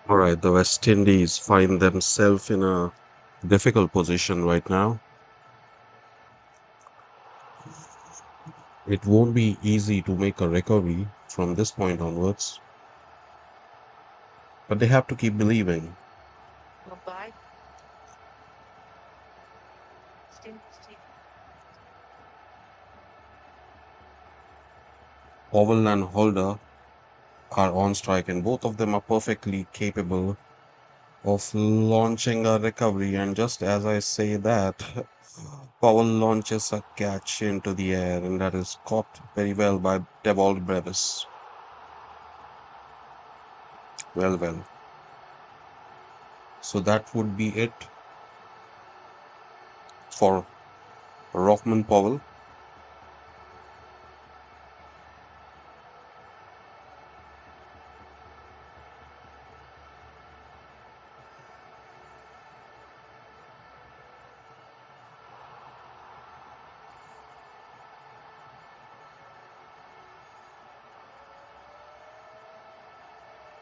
All right, the West Indies find themselves in a difficult position right now. It won't be easy to make a recovery from this point onwards, but they have to keep believing. Powell and Holder are on strike, and both of them are perfectly capable of launching a recovery. And just as I say that, Powell launches a catch into the air, and that is caught very well by Devol Brevis. Well. So that would be it for Rovman Powell.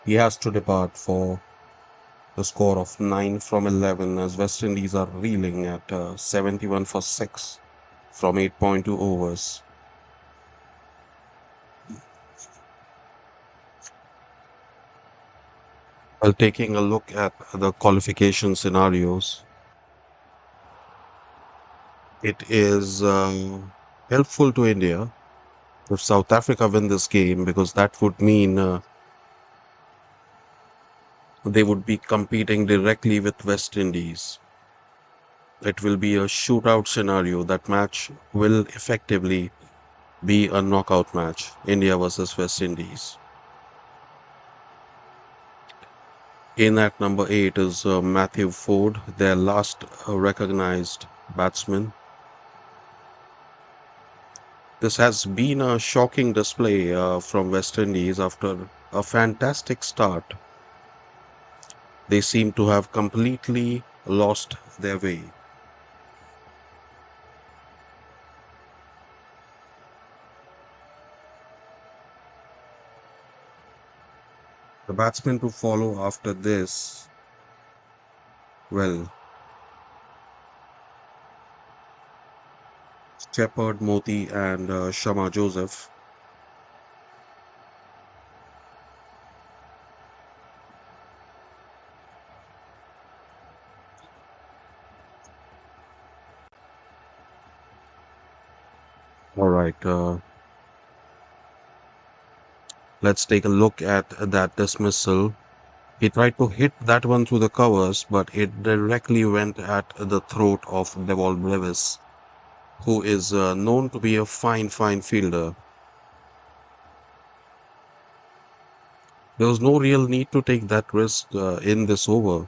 He has to depart for the score of 9 from 11 as West Indies are reeling at 71 for 6 from 8.2 overs. While taking a look at the qualification scenarios, it is helpful to India if South Africa win this game because that would mean they would be competing directly with West Indies. It will be a shootout scenario. That match will effectively be a knockout match, India versus West Indies. In at number 8 is Matthew Ford, their last recognized batsman. This has been a shocking display from West Indies after a fantastic start. They seem to have completely lost their way. The batsmen to follow after this, well, Shepherd, Moti, and Shama Joseph. All right, let's take a look at that dismissal. He tried to hit that one through the covers, but it directly went at the throat of Devol Brevis, who is known to be a fine fielder. There was no real need to take that risk in this over.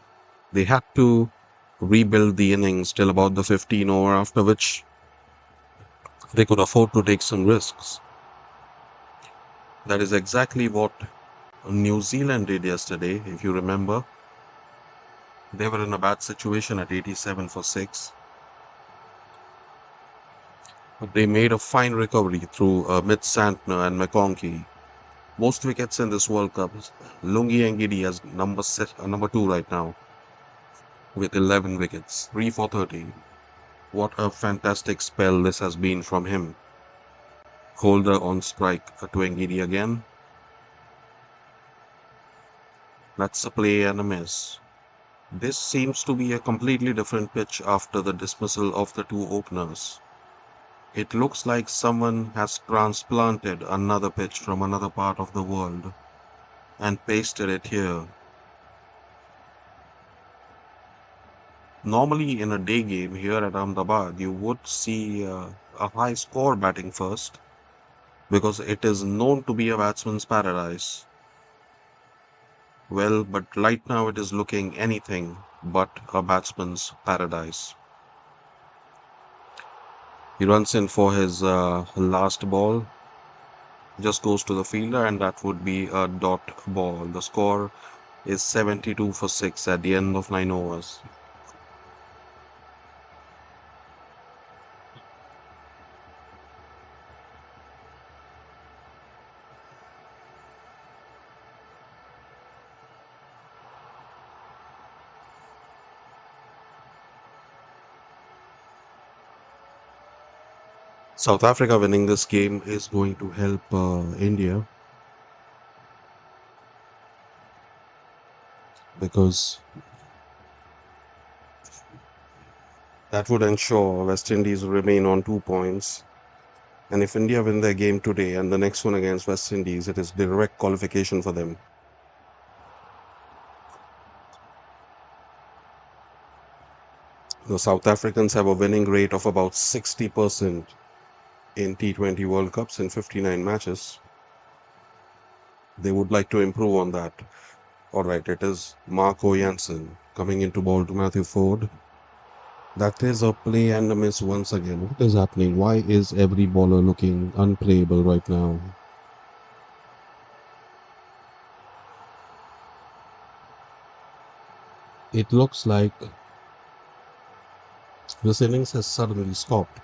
They had to rebuild the innings till about the 15 over, after which they could afford to take some risks. That is exactly what New Zealand did yesterday, if you remember. They were in a bad situation at 87 for 6. But they made a fine recovery through Mitch Santner and McConkey. Most wickets in this World Cup. Lungi Ngidi has number 2 right now with 11 wickets, 3 for 30. What a fantastic spell this has been from him. Holder on strike to Ngidi again. That's a play and a miss. This seems to be a completely different pitch after the dismissal of the two openers. It looks like someone has transplanted another pitch from another part of the world and pasted it here. Normally, in a day game here at Ahmedabad, you would see a high score batting first because it is known to be a batsman's paradise. Well, but right now it is looking anything but a batsman's paradise. He runs in for his last ball, just goes to the fielder, and that would be a dot ball. The score is 72 for 6 at the end of 9 overs. South Africa winning this game is going to help India because that would ensure West Indies remain on 2 points. And if India win their game today and the next one against West Indies, it is direct qualification for them. The South Africans have a winning rate of about 60% in T20 World Cups in 59 matches. They would like to improve on that. All right, it is Marco Jansen coming into ball to Matthew Ford. That is a play and a miss once again. What is happening? Why is every bowler looking unplayable right now? It looks like this innings has suddenly stopped.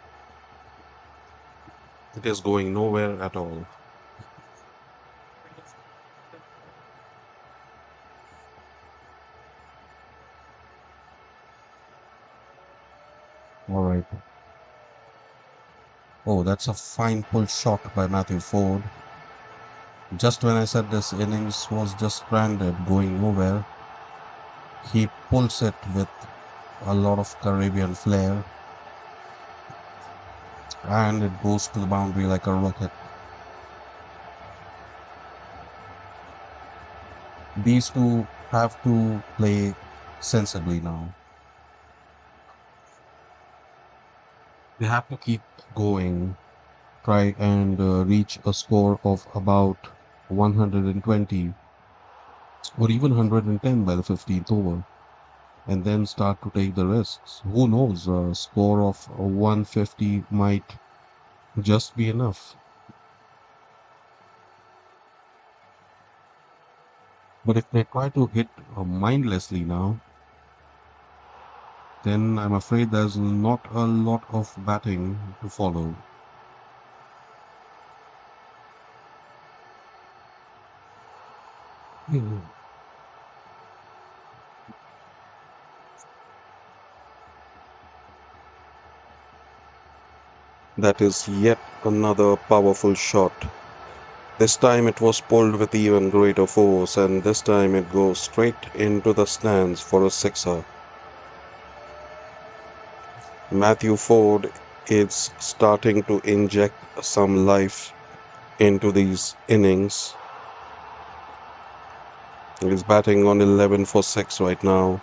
It is going nowhere at all. All right. Oh, that's a fine pull shot by Matthew Ford. Just when I said this innings was just stranded, going nowhere, he pulls it with a lot of Caribbean flair and it goes to the boundary like a rocket. These two have to play sensibly now. They have to keep going, try and reach a score of about 120 or even 110 by the 15th over, and then start to take the risks. Who knows, a score of 150 might just be enough. But if they try to hit mindlessly now, then I'm afraid there's not a lot of batting to follow. Hmm. That is yet another powerful shot. This time it was pulled with even greater force, and this time it goes straight into the stands for a sixer. Matthew Ford is starting to inject some life into these innings. He's batting on 11 for 6 right now.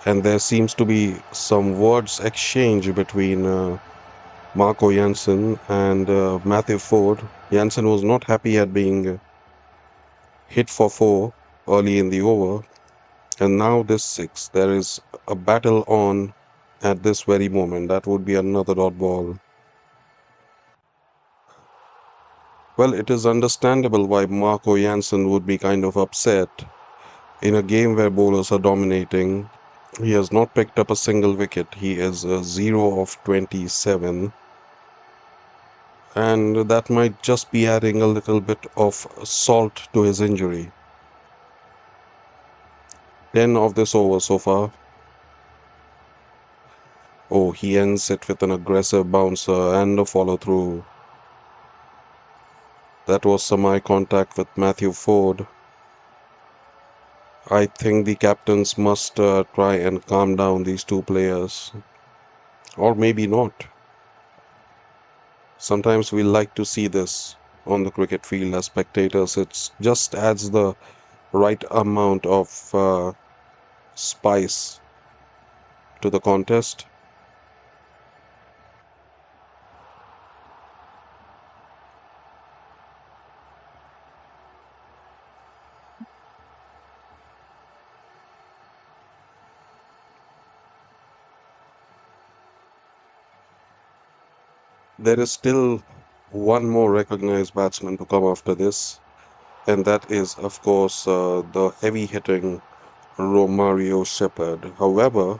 And there seems to be some words exchange between Marco Jansen and Matthew Ford. Jansen was not happy at being hit for 4 early in the over. And now this 6. There is a battle on at this very moment. That would be another dot ball. Well, it is understandable why Marco Jansen would be kind of upset. In a game where bowlers are dominating, he has not picked up a single wicket. He is 0 of 27. And that might just be adding a little bit of salt to his injury. 10 of this over so far. Oh, he ends it with an aggressive bouncer and a follow through. That was some eye contact with Matthew Ford. I think the captains must try and calm down these two players. Or maybe not. Sometimes we like to see this on the cricket field as spectators. It just adds the right amount of spice to the contest. There is still one more recognized batsman to come after this, and that is, of course, the heavy hitting Romario Shepherd. However,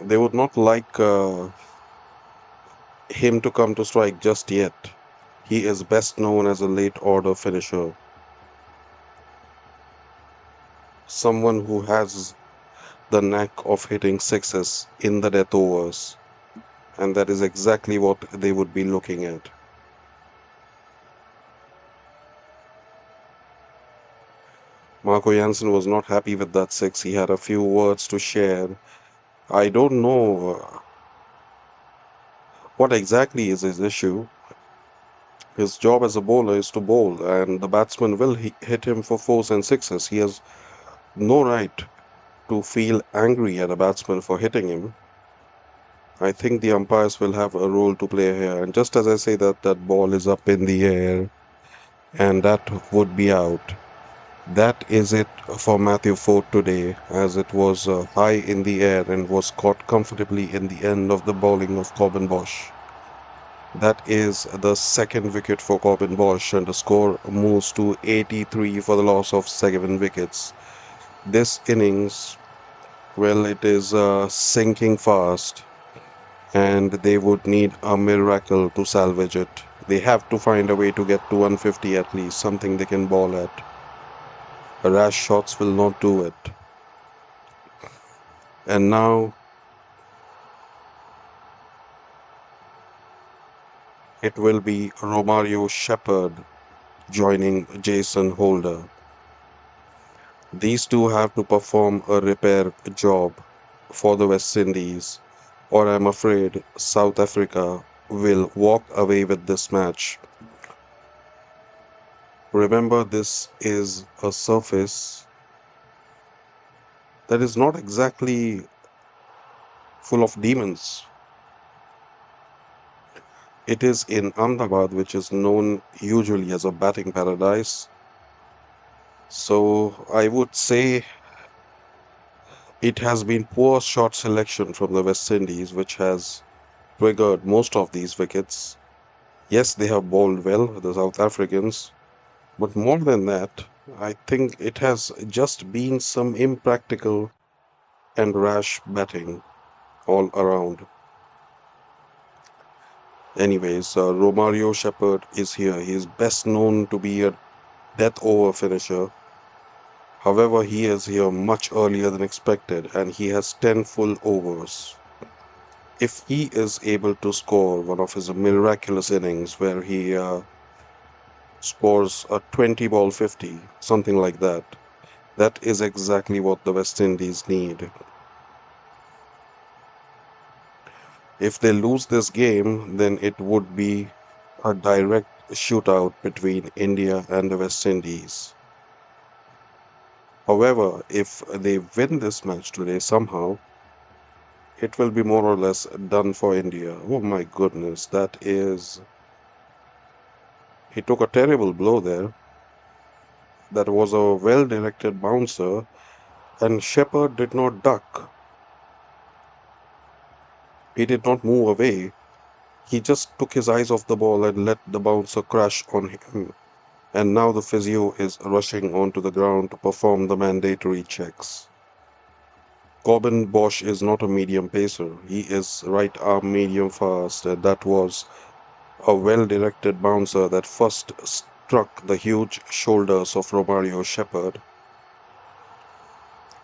they would not like him to come to strike just yet. He is best known as a late order finisher, someone who has the knack of hitting sixes in the death overs, and that is exactly what they would be looking at. Marco Jansen was not happy with that six. He had a few words to share. I don't know what exactly is his issue. His job as a bowler is to bowl, and the batsman will hit him for fours and sixes. He has no right to feel angry at a batsman for hitting him. I think the umpires will have a role to play here. And just as I say that that ball is up in the air and that would be out, that is it for Matthew Ford today, as it was high in the air and was caught comfortably in the end of the bowling of Corbin Bosch. That is the second wicket for Corbin Bosch, and the score moves to 83 for the loss of 7 wickets. This innings, well, it is sinking fast, and they would need a miracle to salvage it. They have to find a way to get to 150 at least, something they can ball at. Rash shots will not do it. And now it will be Romario Shepherd joining Jason Holder. These two have to perform a repair job for the West Indies, or I'm afraid South Africa will walk away with this match. Remember, this is a surface that is not exactly full of demons. It is in Ahmedabad, which is known usually as a batting paradise. So I would say it has been poor shot selection from the West Indies, which has triggered most of these wickets. Yes, they have bowled well, the South Africans, but more than that, I think it has just been some impractical and rash batting all around. Anyways, Romario Shepherd is here. He is best known to be a death over finisher. However, he is here much earlier than expected, and he has 10 full overs. If he is able to score one of his miraculous innings where he scores a 20 ball 50, something like that, that is exactly what the West Indies need. If they lose this game, then it would be a direct shootout between India and the West Indies. However, if they win this match today somehow, it will be more or less done for India. Oh my goodness, that is. He took a terrible blow there. That was a well directed bouncer, and Shepard did not duck. He did not move away. He just took his eyes off the ball and let the bouncer crash on him. And now the physio is rushing onto the ground to perform the mandatory checks. Corbin Bosch is not a medium pacer. He is right arm medium fast, and that was a well directed bouncer that first struck the huge shoulders of Romario Shepherd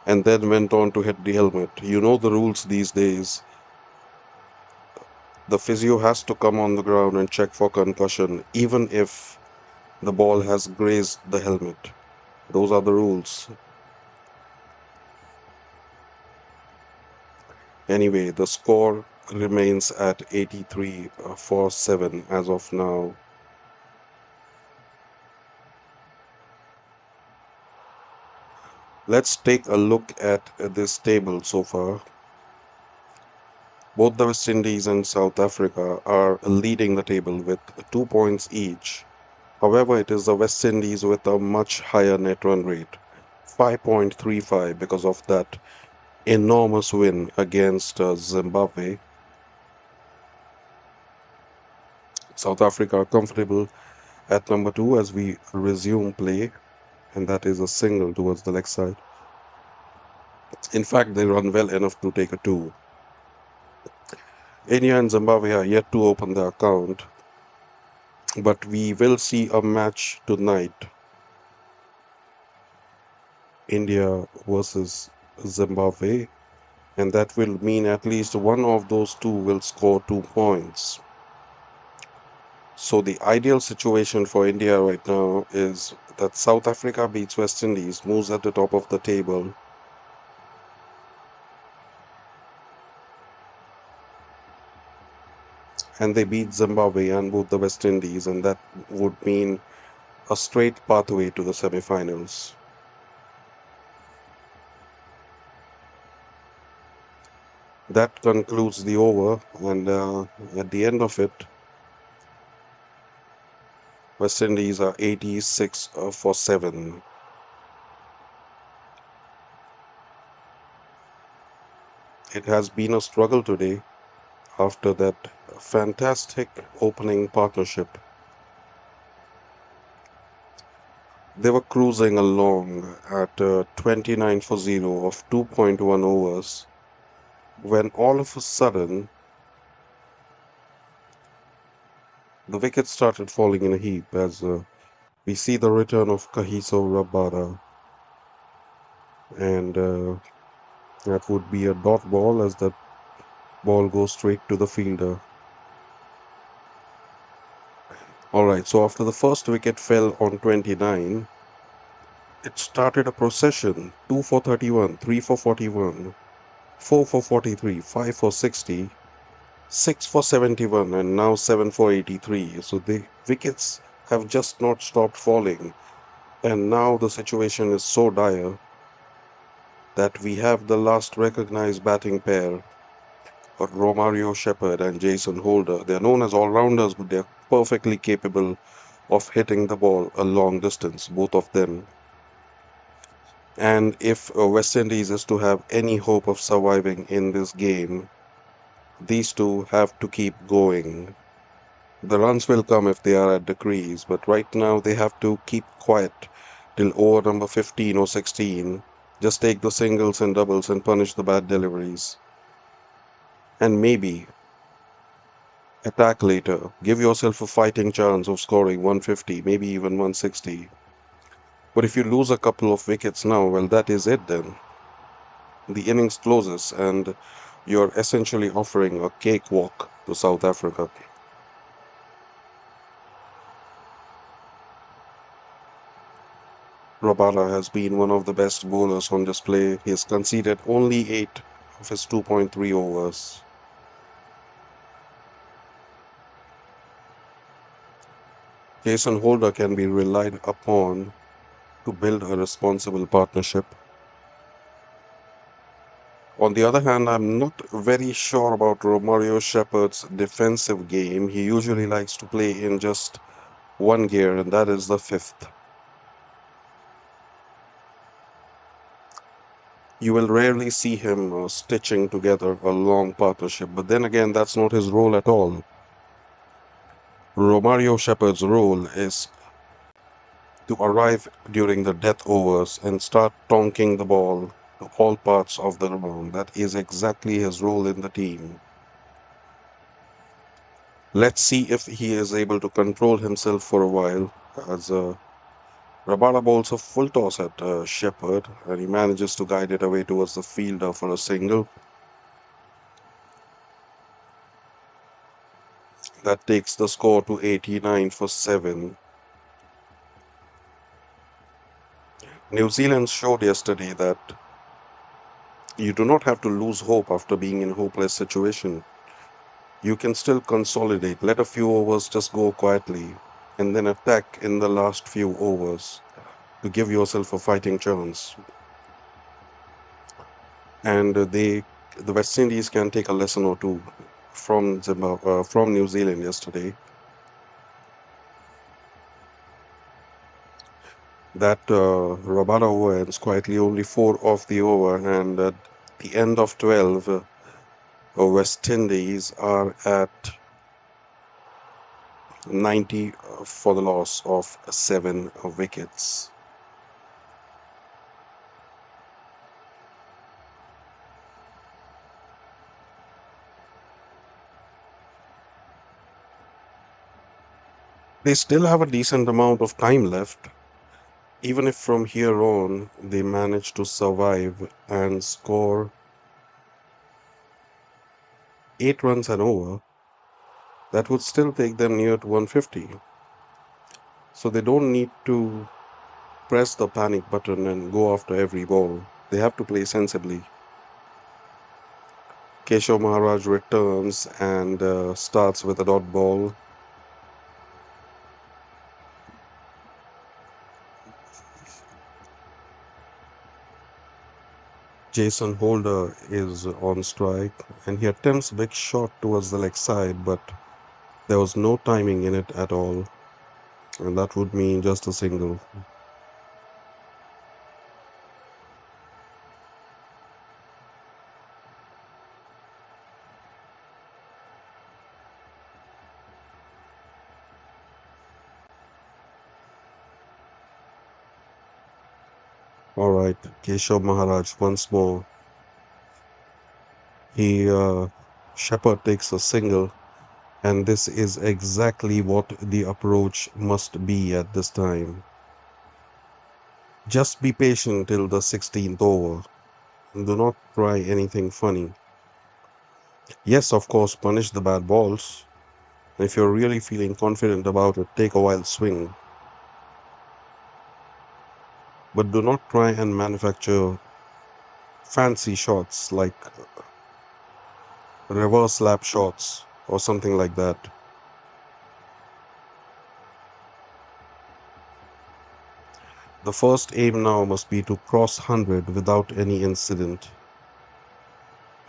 and then went on to hit the helmet. You know the rules these days. The physio has to come on the ground and check for concussion, even if the ball has grazed the helmet. Those are the rules. Anyway, the score remains at 83 for 7 as of now. Let's take a look at this table so far. Both the West Indies and South Africa are leading the table with 2 points each. However, it is the West Indies with a much higher net run rate, 5.35, because of that enormous win against Zimbabwe. South Africa are comfortable at number 2 as we resume play, and that is a single towards the leg side. In fact, they run well enough to take a 2. India and Zimbabwe are yet to open their account, but we will see a match tonight. India versus Zimbabwe. and that will mean at least one of those two will score 2 points. So the ideal situation for India right now is that South Africa beats West Indies, moves at the top of the table, and they beat Zimbabwe and both the West Indies, and that would mean a straight pathway to the semifinals. That concludes the over, and at the end of it, West Indies are 86 for 7. It has been a struggle today after that fantastic opening partnership. They were cruising along at 29 for 0 of 2.1 overs when all of a sudden the wickets started falling in a heap as we see the return of Kahiso Rabada, and that would be a dot ball as that ball goes straight to the fielder. Alright, so after the first wicket fell on 29, it started a procession: 2 for 31, 3 for 41, 4 for 43, 5 for 60, 6 for 71, and now 7 for 83. So the wickets have just not stopped falling. And now the situation is so dire that we have the last recognized batting pair, Romario Shepherd and Jason Holder. They're known as all-rounders, but they're perfectly capable of hitting the ball a long distance, both of them. And if West Indies is to have any hope of surviving in this game, these two have to keep going. The runs will come if they are at the crease, but right now they have to keep quiet till over number 15 or 16. Just take the singles and doubles and punish the bad deliveries. And maybe attack later. Give yourself a fighting chance of scoring 150, maybe even 160. But if you lose a couple of wickets now, well, that is it then. The innings closes and you're essentially offering a cakewalk to South Africa. Rabada has been one of the best bowlers on display. He has conceded only 8 of his 2.3 overs. Jason Holder can be relied upon to build a responsible partnership. On the other hand, I'm not very sure about Romario Shepherd's defensive game. He usually likes to play in just one gear, and that is the fifth. You will rarely see him stitching together a long partnership, but then again, that's not his role at all. Romario Shepherd's role is to arrive during the death overs and start tonking the ball to all parts of the ground. That is exactly his role in the team. Let's see if he is able to control himself for a while as Rabada bowls a full toss at Shepherd, and he manages to guide it away towards the fielder for a single. That takes the score to 89 for 7. New Zealand showed yesterday that you do not have to lose hope after being in a hopeless situation. You can still consolidate, let a few overs just go quietly, and then attack in the last few overs to give yourself a fighting chance. And the West Indies can take a lesson or two from from New Zealand yesterday. That Rabada over ends quietly only 4 off the over, and at the end of 12, West Indies are at 90 for the loss of 7 wickets. They still have a decent amount of time left, even if from here on they manage to survive and score 8 runs and over, that would still take them near to 150. So they don't need to press the panic button and go after every ball. They have to play sensibly. Keshav Maharaj returns and starts with a dot ball. Jason Holder is on strike and he attempts a big shot towards the leg side, but there was no timing in it at all, and that would mean just a single. All right, Keshav Maharaj once more. He Shepard takes a single, and this is exactly what the approach must be at this time. Just be patient till the 16th over. Do not try anything funny. Yes, of course, punish the bad balls. If you're really feeling confident about it, take a wild swing. But do not try and manufacture fancy shots like reverse lap shots or something like that. The first aim now must be to cross 100 without any incident.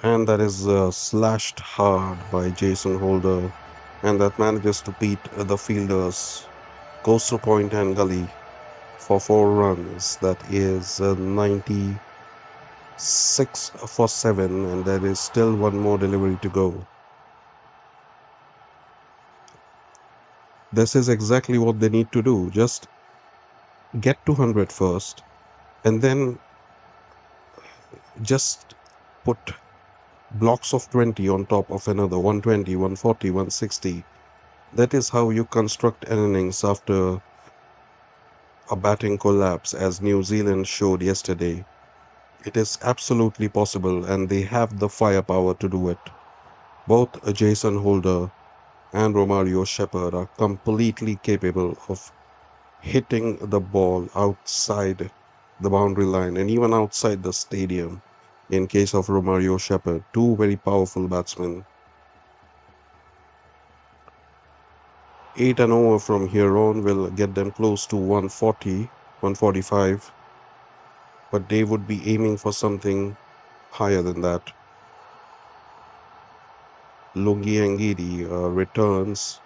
And that is slashed hard by Jason Holder, and that manages to beat the fielders, goes to point and gully for 4 runs. That is 96 for 7, and there is still one more delivery to go. This is exactly what they need to do. Just get to 100 first, and then just put blocks of 20 on top of another 120, 140, 160. That is how you construct an innings after a batting collapse, as New Zealand showed yesterday. It is absolutely possible, and they have the firepower to do it. Both Jason Holder and Romario Shepherd are completely capable of hitting the ball outside the boundary line and even outside the stadium. In case of Romario Shepherd, two very powerful batsmen. 8 and over from here on will get them close to 140, 145, but they would be aiming for something higher than that. Lungi Ngidi returns.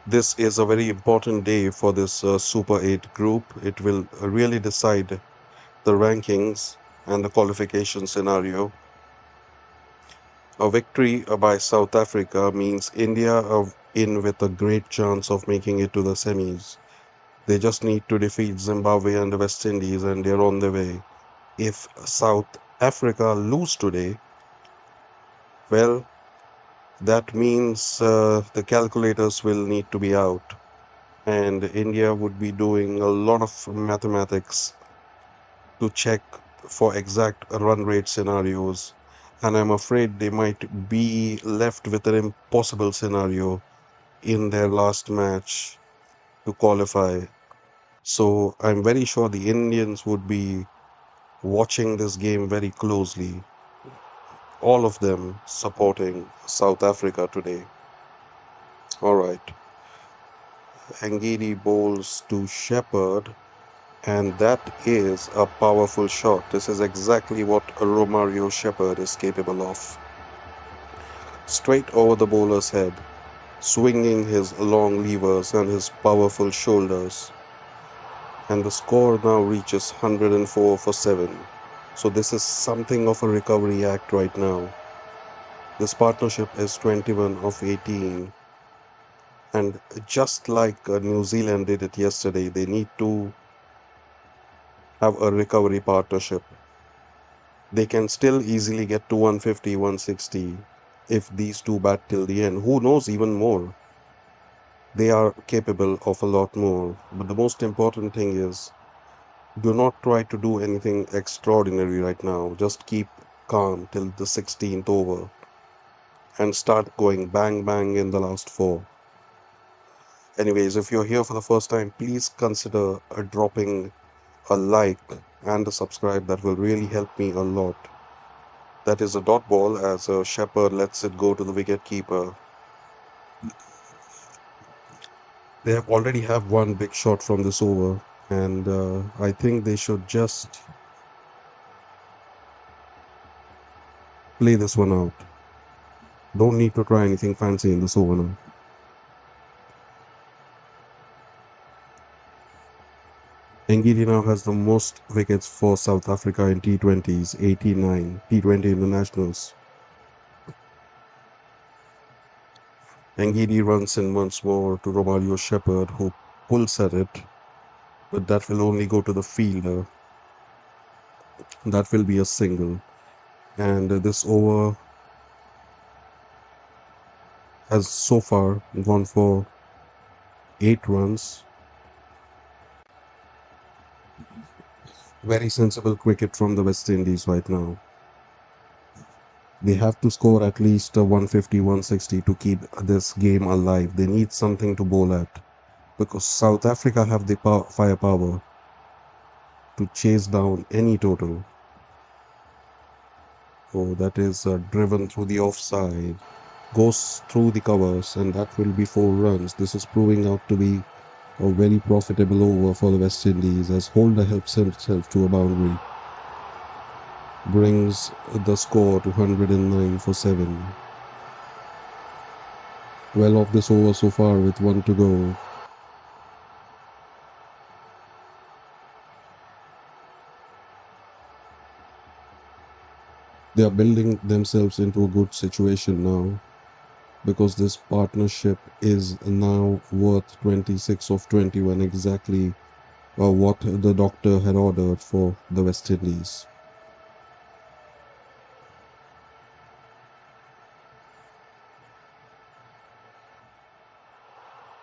This is a very important day for this Super 8 group. It will really decide the rankings and the qualification scenario. A victory by South Africa means India are in with a great chance of making it to the semis. They just need to defeat Zimbabwe and the West Indies, and they're on their way. If South Africa lose today, well, that means the calculators will need to be out, and India would be doing a lot of mathematics to check for exact run rate scenarios. And I'm afraid they might be left with an impossible scenario in their last match to qualify. So I'm very sure the Indians would be watching this game very closely, all of them supporting South Africa today. All right. Angidi bowls to Shepherd, and that is a powerful shot. This is exactly what Romario Shepherd is capable of. Straight over the bowler's head, swinging his long levers and his powerful shoulders. And the score now reaches 104 for 7. So this is something of a recovery act right now. This partnership is 21 of 18. And just like New Zealand did it yesterday, they need to have a recovery partnership. They can still easily get to 150, 160 if these two bat till the end. Who knows, even more? They are capable of a lot more. But the most important thing is Do not try to do anything extraordinary right now. Just keep calm till the 16th over and start going bang bang in the last four. Anyways, if you're here for the first time, please consider dropping a like and a subscribe. That will really help me a lot. That is a dot ball as a shepherd lets it go to the wicket keeper. They have already have one big shot from this over, and I think they should just play this one out. Don't need to try anything fancy in this over now. Ngidi now has the most wickets for South Africa in T20s, 89 T20 internationals. Ngidi runs in once more to Romario Shepherd, who pulls at it, but that will only go to the fielder. That will be a single. And this over has so far gone for 8 runs. Very sensible cricket from the West Indies right now. They have to score at least 150, 160 to keep this game alive. They need something to bowl at because South Africa have the firepower to chase down any total. Oh, that is driven through the offside, goes through the covers, and that will be 4 runs. This is proving out to be a very profitable over for the West Indies as Holder helps himself to a boundary. Brings the score to 109 for 7. Well off this over so far with 1 to go. They are building themselves into a good situation now because this partnership is now worth 26 of 21, exactly what the doctor had ordered for the West Indies.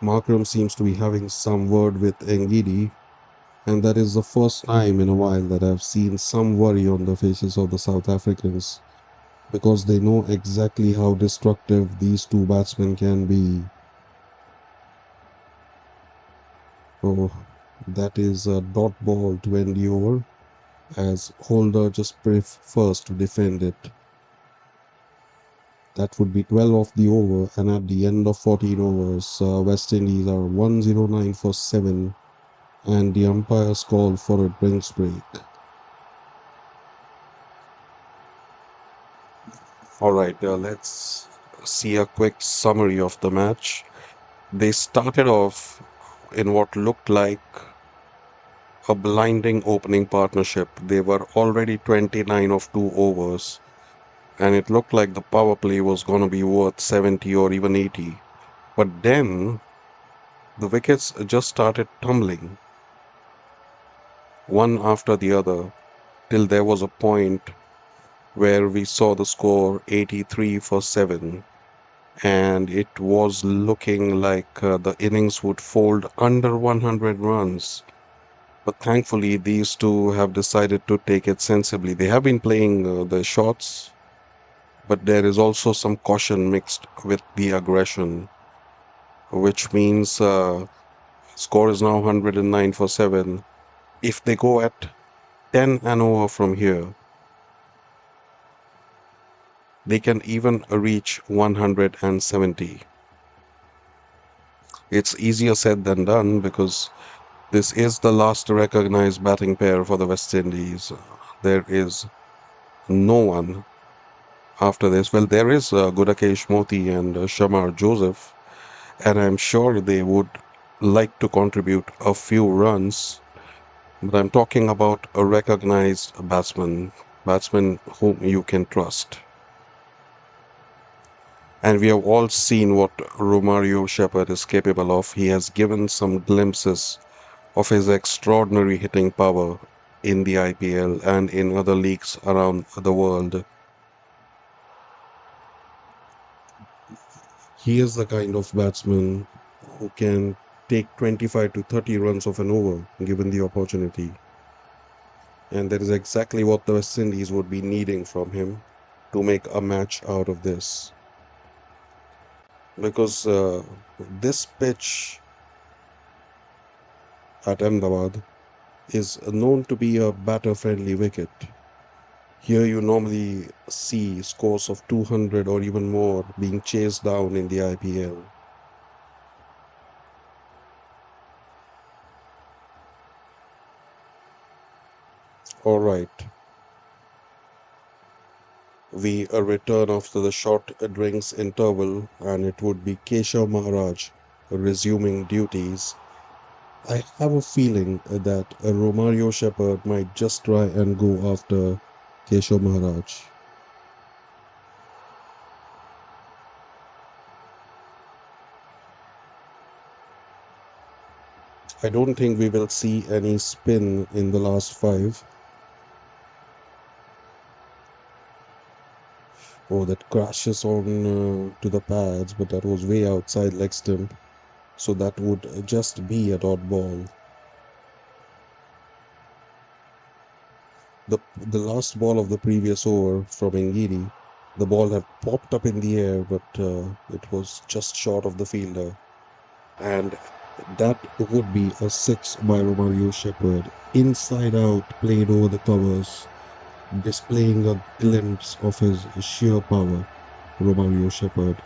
Markram seems to be having some word with Ngidi, and that is the first time in a while that I've seen some worry on the faces of the South Africans because they know exactly how destructive these two batsmen can be. Oh, that is a dot ball to end the over as Holder just prefers to defend it. That would be 12 off the over, and at the end of 14 overs, West Indies are 109 for 7, and the umpires call for a drinks break. Alright, let's see a quick summary of the match. They started off in what looked like a blinding opening partnership. They were already 29 of 2 overs, and it looked like the power play was going to be worth 70 or even 80. But then the wickets just started tumbling, one after the other, till there was a point where we saw the score 83 for 7. And it was looking like the innings would fold under 100 runs. But thankfully, these two have decided to take it sensibly. They have been playing the shots, but there is also some caution mixed with the aggression, which means score is now 109 for 7. If they go at 10 and over from here, they can even reach 170. It's easier said than done because this is the last recognized batting pair for the West Indies. There is no one after this. Well, there is Gudakesh Moti and Shamar Joseph, and I'm sure they would like to contribute a few runs. But I'm talking about a recognized batsman whom you can trust. And we have all seen what Romario Shepherd is capable of. He has given some glimpses of his extraordinary hitting power in the IPL and in other leagues around the world. He is the kind of batsman who can take 25 to 30 runs of an over given the opportunity. And that is exactly what the West Indies would be needing from him to make a match out of this. Because this pitch at Ahmedabad is known to be a batter friendly wicket. Here you normally see scores of 200 or even more being chased down in the IPL. All right, we return after the short drinks interval, and it would be Keshav Maharaj resuming duties. I have a feeling that Romario Shepherd might just try and go after Keshav Maharaj. I don't think we will see any spin in the last five. Oh, that crashes on to the pads, but that was way outside leg stump. So that would just be a dot ball. The last ball of the previous over from Ngidi, the ball had popped up in the air, but it was just short of the fielder. And that would be a six by Romario Shepherd. Inside out, played over the covers, displaying a glimpse of his sheer power. Romario Shepherd.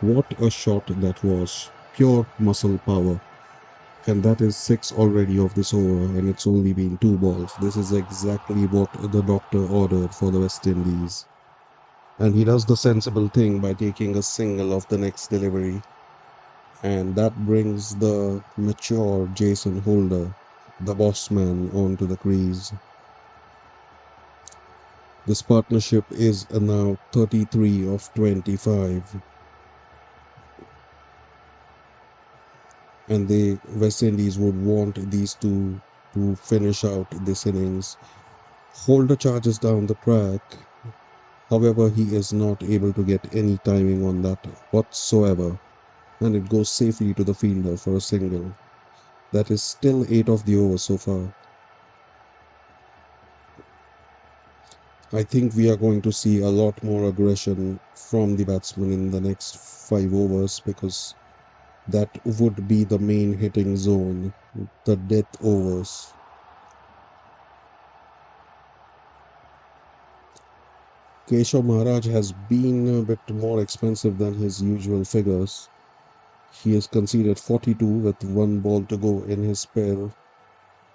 What a shot that was. Pure muscle power. And that is six already of this over, and it's only been two balls. This is exactly what the doctor ordered for the West Indies. And he does the sensible thing by taking a single of the next delivery. And that brings the mature Jason Holder, the boss man, onto the crease. This partnership is now 33 of 25. And the West Indies would want these two to finish out this innings. Holder charges down the track. However, he is not able to get any timing on that whatsoever, and it goes safely to the fielder for a single. That is still 8 of the over so far. I think we are going to see a lot more aggression from the batsman in the next 5 overs because that would be the main hitting zone, the death overs. Keshav Maharaj has been a bit more expensive than his usual figures. He has conceded 42 with one ball to go in his spell,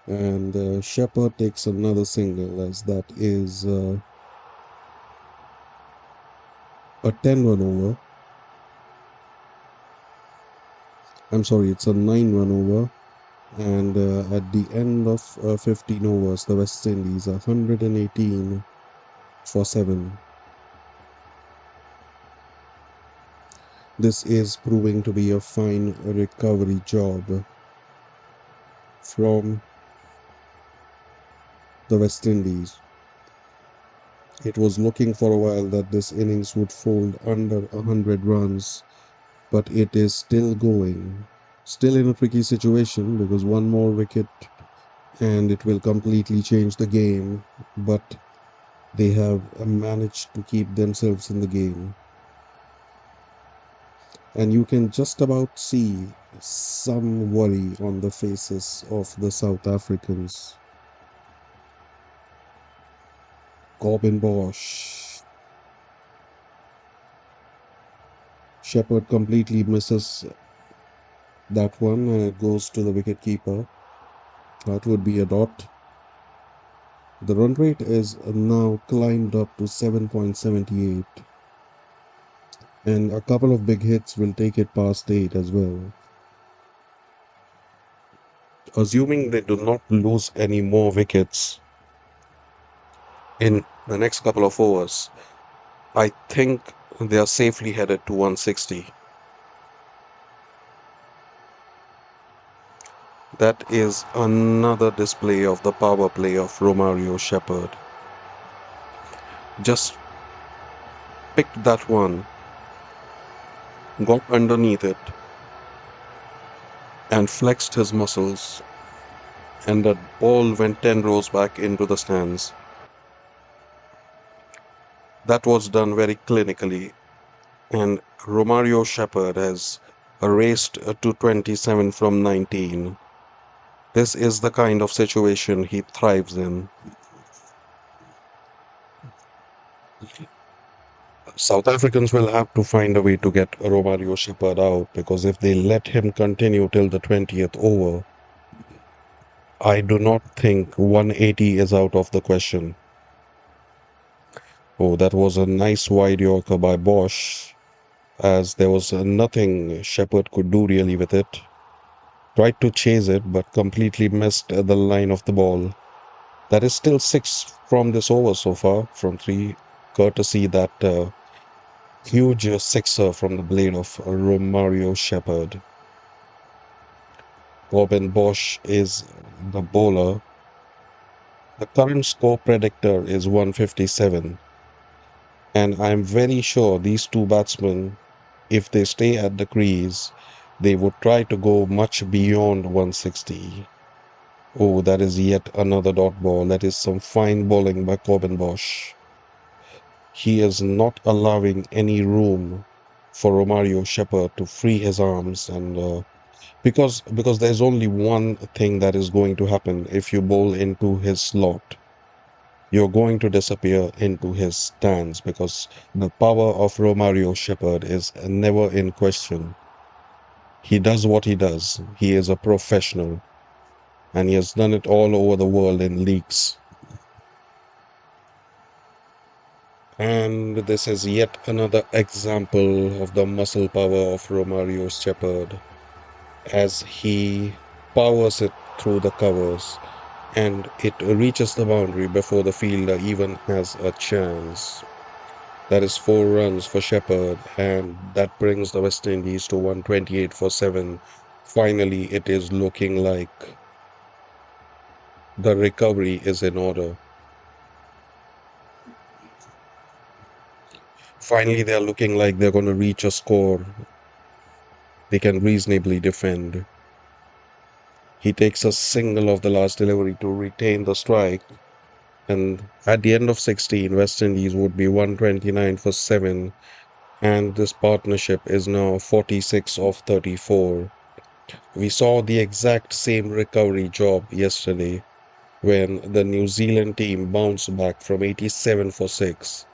and Shepherd takes another single as that is a 10-run over. I'm sorry, it's a 9-run over. And at the end of 15 overs, the West Indies are 118 for 7. This is proving to be a fine recovery job from the West Indies. It was looking for a while that this innings would fold under 100 runs, but it is still going. Still in a tricky situation because one more wicket and it will completely change the game, but they have managed to keep themselves in the game. And you can just about see some worry on the faces of the South Africans. Corbin Bosch. Shepherd completely misses that one and it goes to the wicketkeeper. That would be a dot. The run rate is now climbed up to 7.78. And a couple of big hits will take it past 8 as well. Assuming they do not lose any more wickets in the next couple of overs, I think they are safely headed to 160. That is another display of the power play of Romario Shepherd. Just picked that one, got underneath it, and flexed his muscles and the ball went 10 rows back into the stands. That was done very clinically, and Romario Shepherd has raced to 27 from 19. This is the kind of situation he thrives in. South Africans will have to find a way to get Romario Shepherd out because if they let him continue till the 20th over, I do not think 180 is out of the question. Oh, that was a nice wide Yorker by Bosch, as there was nothing Shepherd could do really with it. Tried to chase it, but completely missed the line of the ball. That is still six from this over so far, from three, courtesy that huge sixer from the blade of Romario Shepherd. Robin Bosch is the bowler. The current score predictor is 157, and I'm very sure these two batsmen, if they stay at the crease, they would try to go much beyond 160. Oh, that is yet another dot ball. That is some fine bowling by Corbin Bosch. He is not allowing any room for Romario Shepherd to free his arms, and because there's only one thing that is going to happen if you bowl into his slot. You're going to disappear into his stance because the power of Romario Shepherd is never in question. He does what he does. He is a professional, and he has done it all over the world in leagues. And this is yet another example of the muscle power of Romario Shepherd as he powers it through the covers and it reaches the boundary before the fielder even has a chance. That is 4 runs for Shepherd, and that brings the West Indies to 128 for 7. Finally, it is looking like the recovery is in order. Finally, they're looking like they're going to reach a score they can reasonably defend. He takes a single of the last delivery to retain the strike, and at the end of 16, West Indies would be 129 for 7, and this partnership is now 46 of 34. We saw the exact same recovery job yesterday when the New Zealand team bounced back from 87 for 6.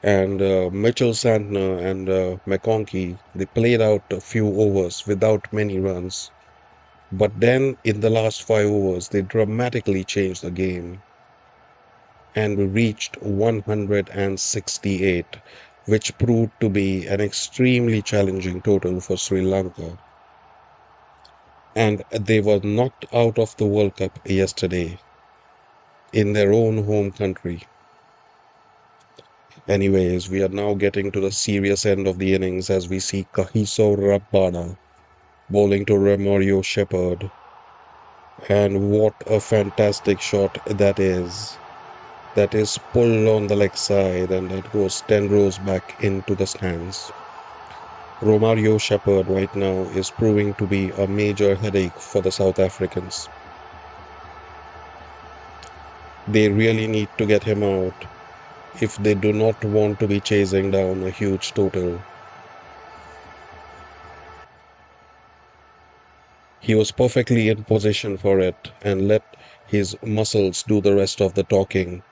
And Mitchell Santner and McConkey, they played out a few overs without many runs. But then in the last 5 overs, they dramatically changed the game and we reached 168, which proved to be an extremely challenging total for Sri Lanka. And they were knocked out of the World Cup yesterday in their own home country. Anyways, we are now getting to the serious end of the innings as we see Kahiso Rabada bowling to Romario Shepherd. And what a fantastic shot that is. That is pulled on the leg side and that goes 10 rows back into the stands. Romario Shepherd right now is proving to be a major headache for the South Africans. They really need to get him out if they do not want to be chasing down a huge total. He was perfectly in position for it and let his muscles do the rest of the talking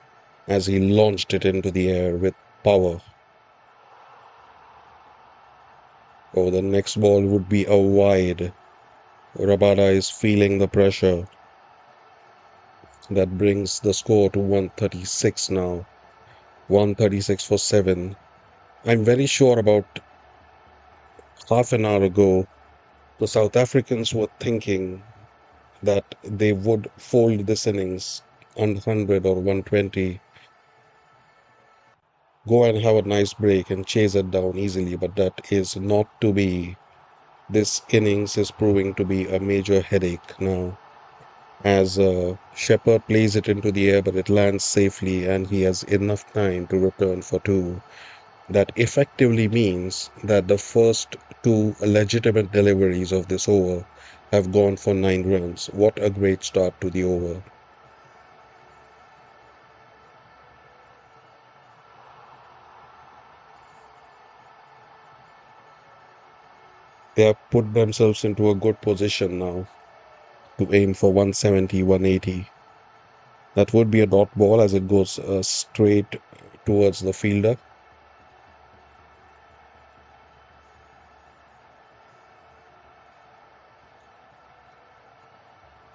as he launched it into the air with power. Oh, the next ball would be a wide. Rabada is feeling the pressure. That brings the score to 136 now. 136 for 7. I'm very sure about half an hour ago, the South Africans were thinking that they would fold this innings on 100 or 120, go and have a nice break and chase it down easily, but that is not to be. This innings is proving to be a major headache now as Shepherd plays it into the air, but it lands safely and he has enough time to return for 2. That effectively means that the first 2 legitimate deliveries of this over have gone for 9 runs. What a great start to the over. They have put themselves into a good position now to aim for 170, 180. That would be a dot ball as it goes straight towards the fielder.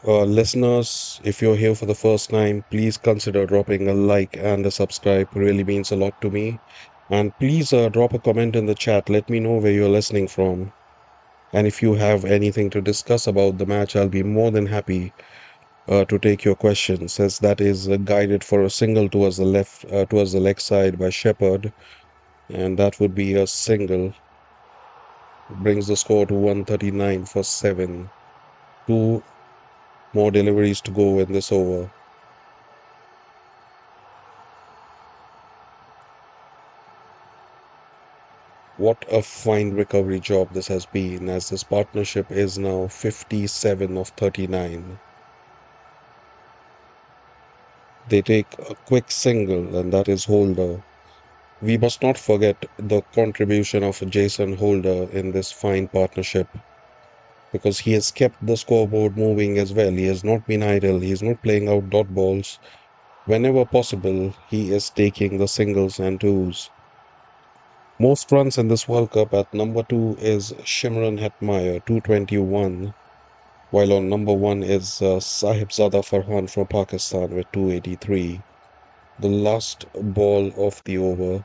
Listeners, if you're here for the first time, please consider dropping a like and a subscribe. It really means a lot to me. And please drop a comment in the chat. Let me know where you're listening from. And if you have anything to discuss about the match, I'll be more than happy to take your questions, as that is guided for a single towards the left, towards the leg side by Shepherd, and that would be a single. Brings the score to 139 for 7. Two more deliveries to go in this over. What a fine recovery job this has been, as this partnership is now 57 of 39. They take a quick single, and that is Holder. We must not forget the contribution of Jason Holder in this fine partnership, because he has kept the scoreboard moving as well. He has not been idle. He is not playing out dot balls. Whenever possible, he is taking the singles and twos. Most runs in this World Cup at number 2 is Shimron Hetmyer, 221, while on number 1 is Sahibzada Farhan from Pakistan with 283. The last ball of the over.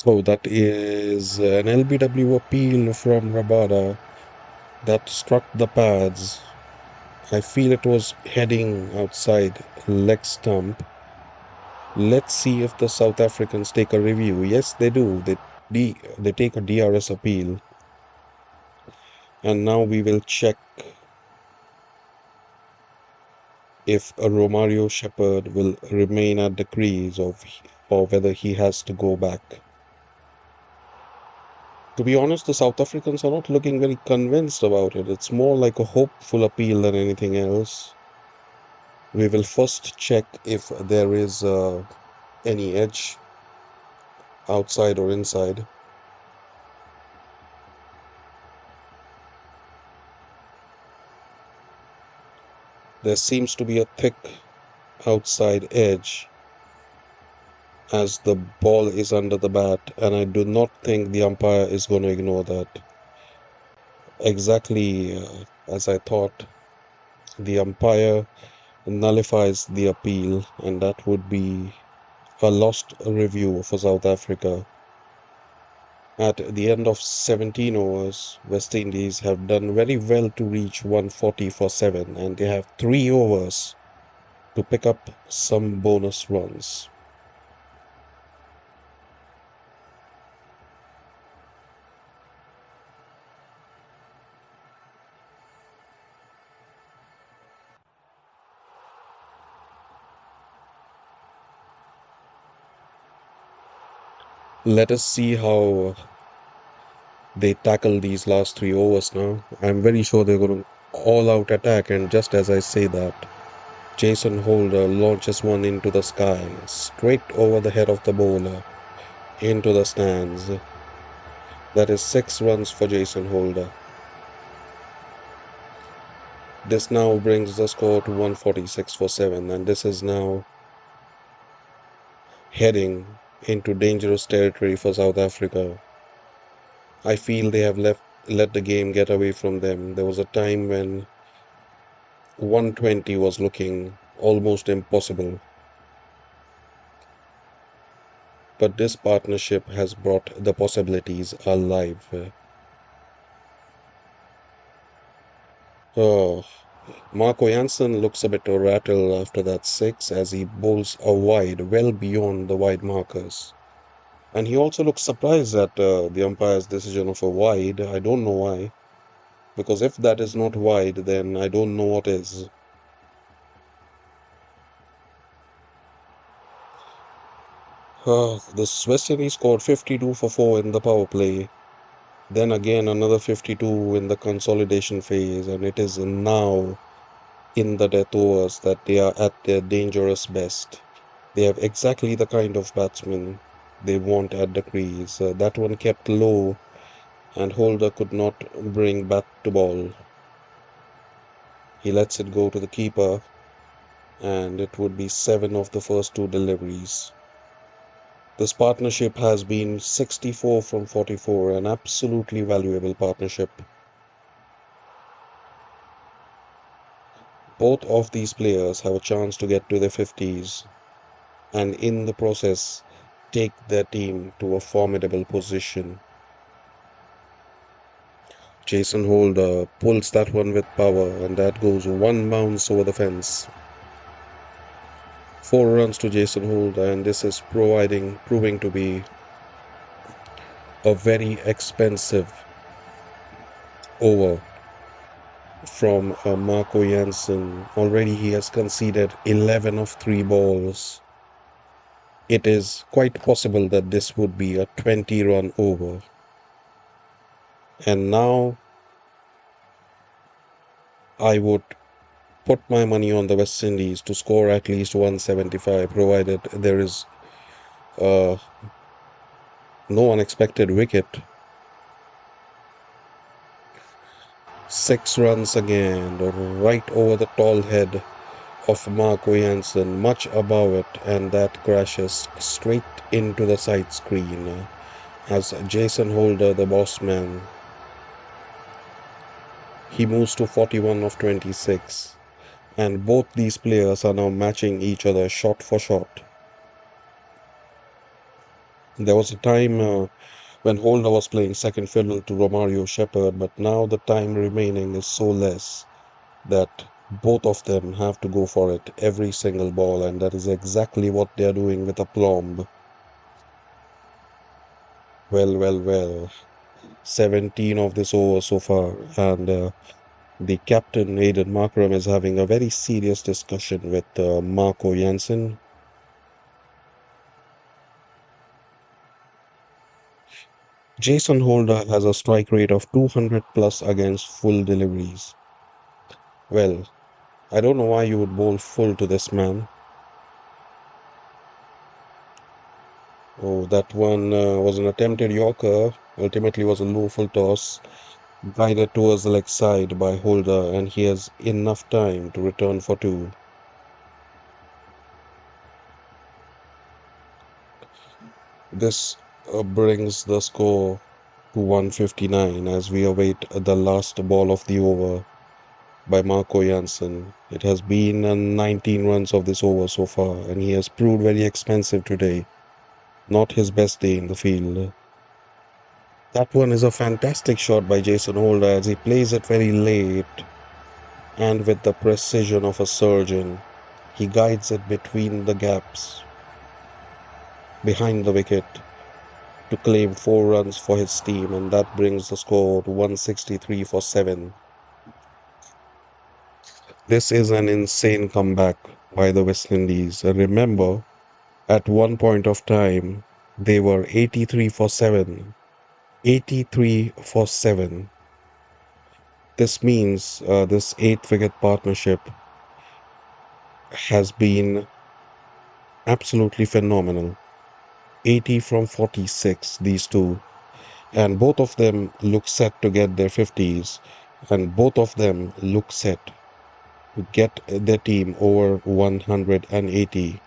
Oh, that is an LBW appeal from Rabada that struck the pads. I feel it was heading outside leg stump. Let's see if the South Africans take a review. Yes, they do. They take a DRS appeal. And now we will check if a Romario Shepherd will remain at the crease or whether he has to go back. To be honest, the South Africans are not looking very convinced about it. It's more like a hopeful appeal than anything else. We will first check if there is any edge outside or inside. There seems to be a thick outside edge as the ball is under the bat, and I do not think the umpire is going to ignore that. Exactly as I thought, the umpire nullifies the appeal, and that would be a lost review for South Africa. At the end of 17 overs, West Indies have done very well to reach 140 for 7, and they have 3 overs to pick up some bonus runs. Let us see how they tackle these last 3 overs now. I'm very sure they're going to all out attack, and just as I say that, Jason Holder launches one into the sky, straight over the head of the bowler, into the stands. That is 6 runs for Jason Holder. This now brings the score to 146 for 7, and this is now heading into dangerous territory for South Africa. I feel they have let the game get away from them. There was a time when 120 was looking almost impossible. But this partnership has brought the possibilities alive. Oh, Marco Jansen looks a bit rattled after that 6 as he bowls a wide, well beyond the wide markers. And he also looks surprised at the umpire's decision of a wide. I don't know why. Because if that is not wide, then I don't know what is. The West Indies scored 52 for 4 in the power play. Then again, another 52 in the consolidation phase, and it is now in the death overs that they are at their dangerous best. They have exactly the kind of batsman they want at the crease. That one kept low, and Holder could not bring bat to ball. He lets it go to the keeper, and it would be 7 of the first 2 deliveries. This partnership has been 64 from 44, an absolutely valuable partnership. Both of these players have a chance to get to their 50s and in the process take their team to a formidable position. Jason Holder pulls that one with power, and that goes one bounce over the fence. 4 runs to Jason Holder, and this is proving to be a very expensive over from Marco Jansen. Already he has conceded 11 of 3 balls. It is quite possible that this would be a 20-run over. And now I would put my money on the West Indies to score at least 175, provided there is no unexpected wicket. 6 runs again, right over the tall head of Marco Jansen, much above it, and that crashes straight into the side screen as Jason Holder, the boss man, he moves to 41 of 26, and both these players are now matching each other shot for shot. There was a time when Holder was playing second fiddle to Romario Shepherd, but now the time remaining is so less that both of them have to go for it every single ball, and that is exactly what they are doing with aplomb. Well. 17 of this over so far, and the captain, Aiden Markram, is having a very serious discussion with Marco Jansen. Jason Holder has a strike rate of 200 plus against full deliveries. Well, I don't know why you would bowl full to this man. Oh, that one was an attempted Yorker, ultimately was a low full toss, guided towards the leg side by Holder, and he has enough time to return for 2. This brings the score to 159 as we await the last ball of the over by Marco Jansen. It has been 19 runs of this over so far, and he has proved very expensive today. Not his best day in the field. That one is a fantastic shot by Jason Holder as he plays it very late, and with the precision of a surgeon, he guides it between the gaps behind the wicket to claim 4 runs for his team, and that brings the score to 163 for 7. This is an insane comeback by the West Indies. Remember, at one point of time, they were 83 for 7. 83 for 7. This means this 8-wicket partnership has been absolutely phenomenal. 80 from 46, these two. And both of them look set to get their 50s. And both of them look set to get their team over 180.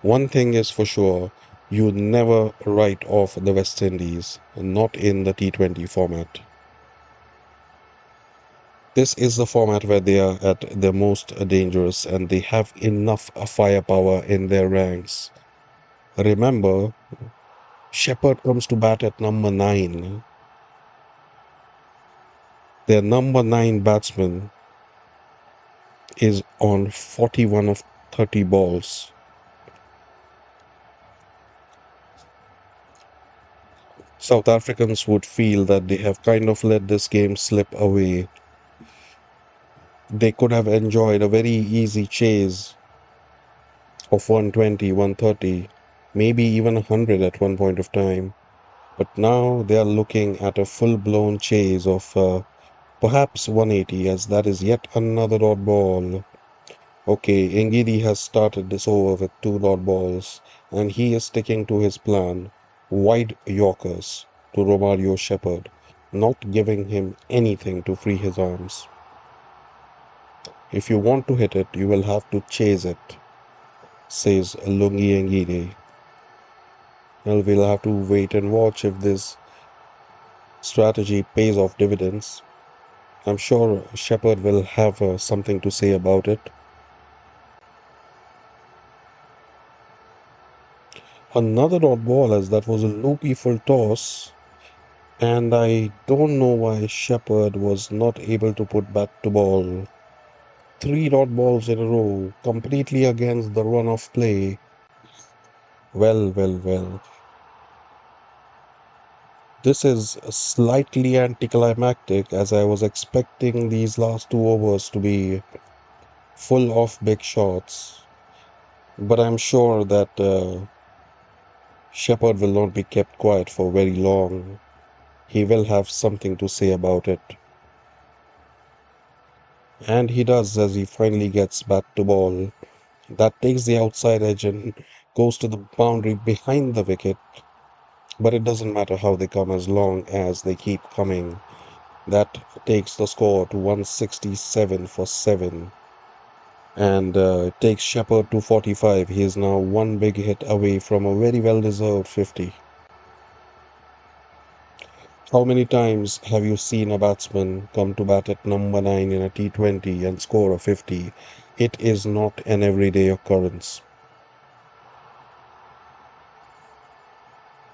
One thing is for sure, you never write off the West Indies, not in the T20 format. This is the format where they are at their most dangerous and they have enough firepower in their ranks. Remember, Shepherd comes to bat at number 9. Their number 9 batsman is on 41 of 30 balls. South Africans would feel that they have kind of let this game slip away. They could have enjoyed a very easy chase of 120, 130, maybe even 100 at one point of time. But now they are looking at a full-blown chase of perhaps 180, as that is yet another dot ball. Okay, Ngidi has started this over with two dot balls, and he is sticking to his plan. Wide Yorkers to Romario Shepherd, not giving him anything to free his arms. If you want to hit it, you will have to chase it, says Lungi Ngidi. Well, we'll have to wait and watch if this strategy pays off dividends. I'm sure Shepherd will have something to say about it. Another dot ball, as that was a loopy full toss, and I don't know why Shepherd was not able to put bat to ball. Three dot balls in a row, completely against the run of play. Well, well, well. This is slightly anticlimactic, as I was expecting these last two overs to be full of big shots. But I'm sure that Shepherd will not be kept quiet for very long. He will have something to say about it. And he does, as he finally gets bat to ball. That takes the outside edge and goes to the boundary behind the wicket. But it doesn't matter how they come as long as they keep coming. That takes the score to 167 for 7. And it takes Shepherd to 45. He is now one big hit away from a very well-deserved 50. How many times have you seen a batsman come to bat at number 9 in a T20 and score a 50? It is not an everyday occurrence.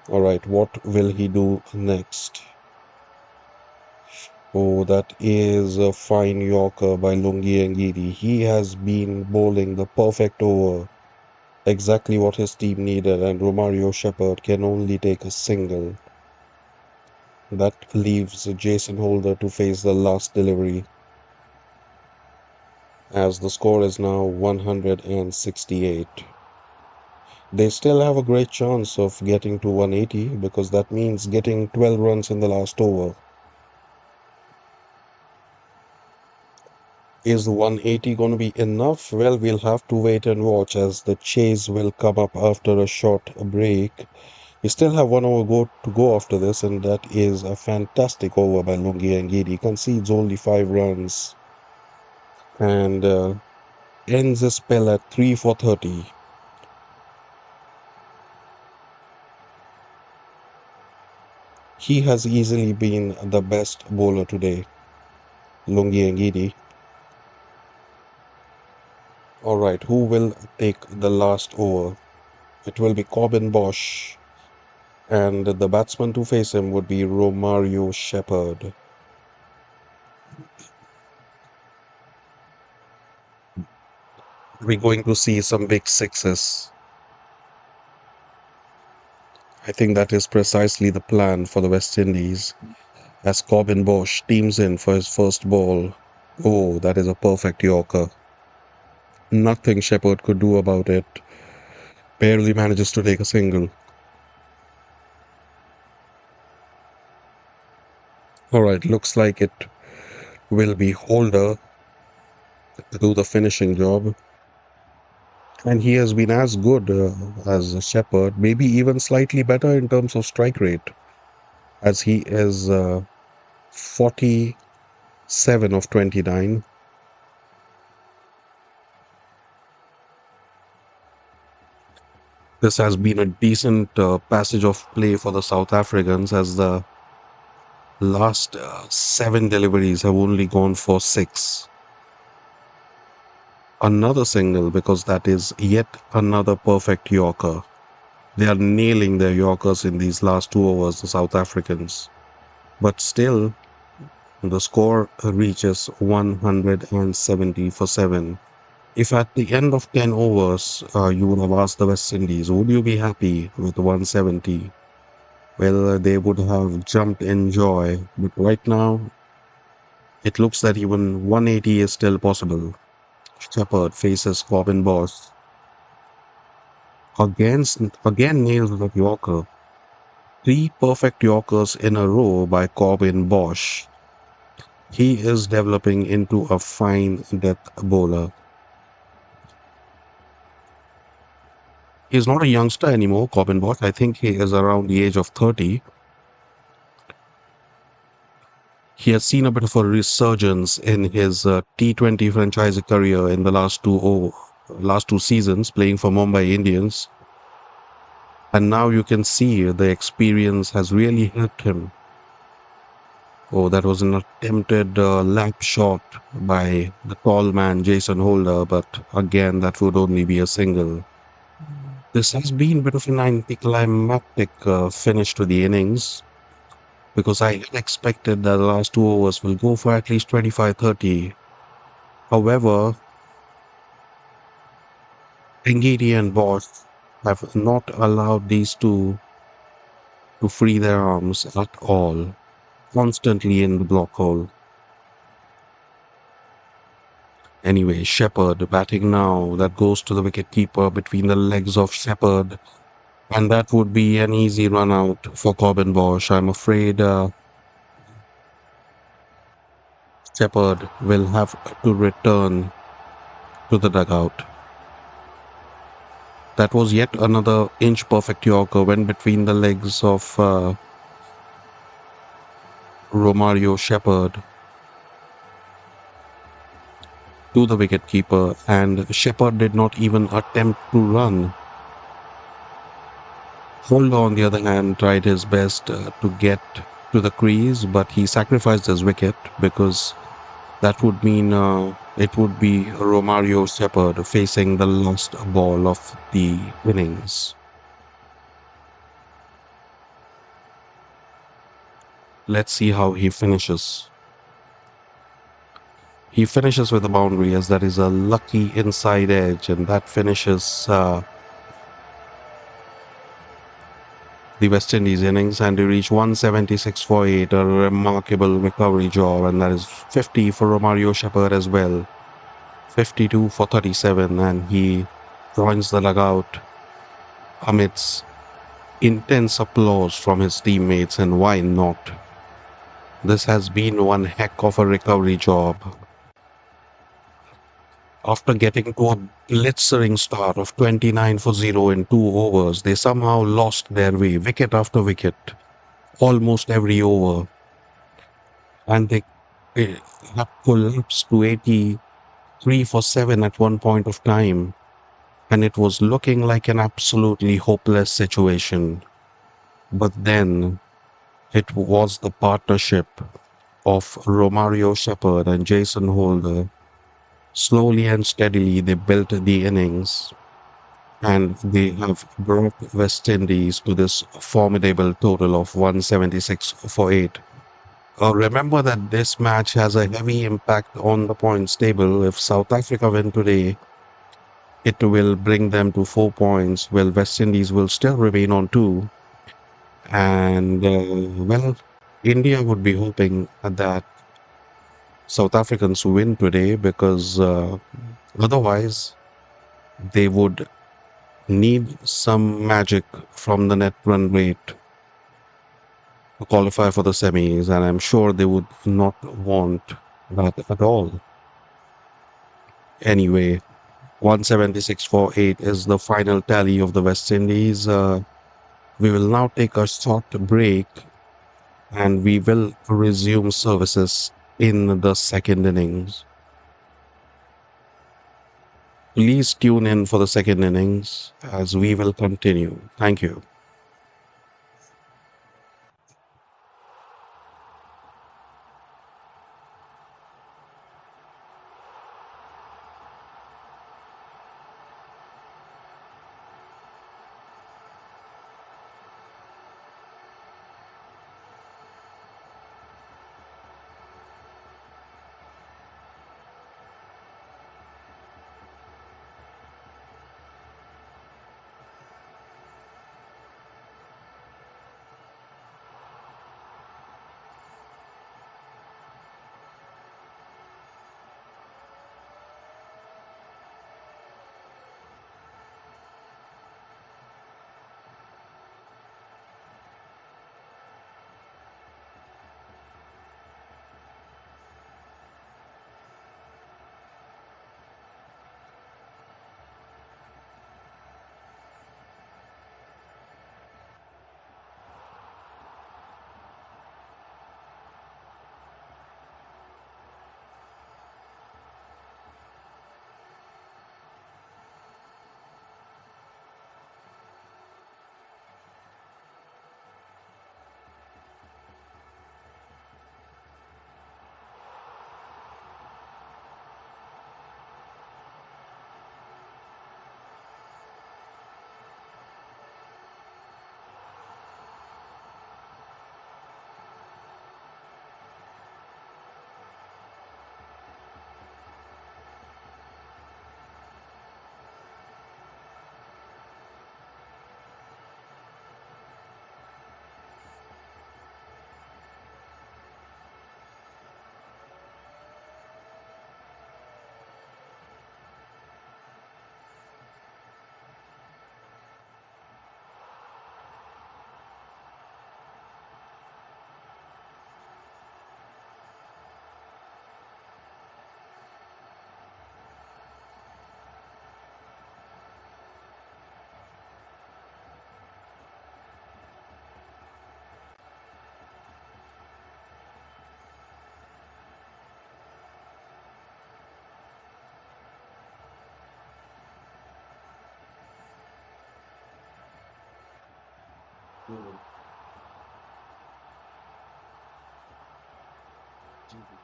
Alright, what will he do next? Oh, that is a fine Yorker by Lungi Ngidi. He has been bowling the perfect over. Exactly what his team needed, and Romario Shepherd can only take a single. That leaves Jason Holder to face the last delivery, as the score is now 168. They still have a great chance of getting to 180 because that means getting 12 runs in the last over. Is 180 going to be enough? Well, we'll have to wait and watch, as the chase will come up after a short break. We still have 1 hour to go after this, and that is a fantastic over by Lungi Ngidi. Concedes only 5 runs and ends his spell at 3 for 30. He has easily been the best bowler today, Lungi Ngidi. Alright, who will take the last over? It will be Corbin Bosch, and the batsman to face him would be Romario Shepherd. We're going to see some big sixes. I think that is precisely the plan for the West Indies, as Corbin Bosch teams in for his first ball. Oh, that is a perfect Yorker. Nothing Shepherd could do about it. Barely manages to take a single. Alright, looks like it will be Holder to do the finishing job. And he has been as good as Shepherd, maybe even slightly better in terms of strike rate, as he is 47 of 29. This has been a decent passage of play for the South Africans, as the last 7 deliveries have only gone for 6. Another single, because that is yet another perfect Yorker. They are nailing their Yorkers in these last 2 overs, the South Africans. But still, the score reaches 170 for 7. If at the end of 10 overs you would have asked the West Indies, would you be happy with 170? Well, they would have jumped in joy. But right now, it looks that even 180 is still possible. Shepherd faces Corbin Bosch. Again nails the Yorker. Three perfect Yorkers in a row by Corbin Bosch. He is developing into a fine death bowler. He's not a youngster anymore, Corbin Bosch. I think he is around the age of 30. He has seen a bit of a resurgence in his T20 franchise career in the last two seasons playing for Mumbai Indians. And now you can see the experience has really helped him. Oh, that was an attempted lap shot by the tall man Jason Holder, but again, that would only be a single. This has been a bit of an anticlimactic finish to the innings because I had expected that the last 2 overs will go for at least 25-30. However, Ngidi and Bosch have not allowed these two to free their arms at all, constantly in the block hole. Anyway, Shepherd batting now. That goes to the wicket keeper between the legs of Shepherd. And that would be an easy run out for Corbin Bosch. I'm afraid Shepherd will have to return to the dugout. That was yet another inch perfect Yorker went between the legs of Romario Shepherd to the wicketkeeper, and Shepherd did not even attempt to run. Holder, on the other hand, tried his best to get to the crease, but he sacrificed his wicket because that would mean it would be Romario Shepherd facing the last ball of the innings. Let's see how he finishes. He finishes with a boundary, as that is a lucky inside edge, and that finishes the West Indies innings, and he reached 176 for 8, a remarkable recovery job, and that is 50 for Romario Shepherd as well. 52 for 37, and he joins the dugout amidst intense applause from his teammates, and why not? This has been one heck of a recovery job. After getting to a blistering start of 29 for 0 in 2 overs, they somehow lost their way, wicket after wicket, almost every over, and they had collapsed to 83 for 7 at one point of time, and it was looking like an absolutely hopeless situation. But then it was the partnership of Romario Shepherd and Jason Holder. Slowly and steadily, they built the innings, and they have brought West Indies to this formidable total of 176 for 8. Remember that this match has a heavy impact on the points table. If South Africa win today, it will bring them to 4 points, while West Indies will still remain on two. And, well, India would be hoping that South Africans win today because otherwise they would need some magic from the net run rate to qualify for the semis, and I'm sure they would not want that at all. Anyway, 176 for 8 is the final tally of the West Indies. We will now take a short break and we will resume services in the second innings. Please tune in for the second innings as we will continue. Thank you. Mhm. Mhm.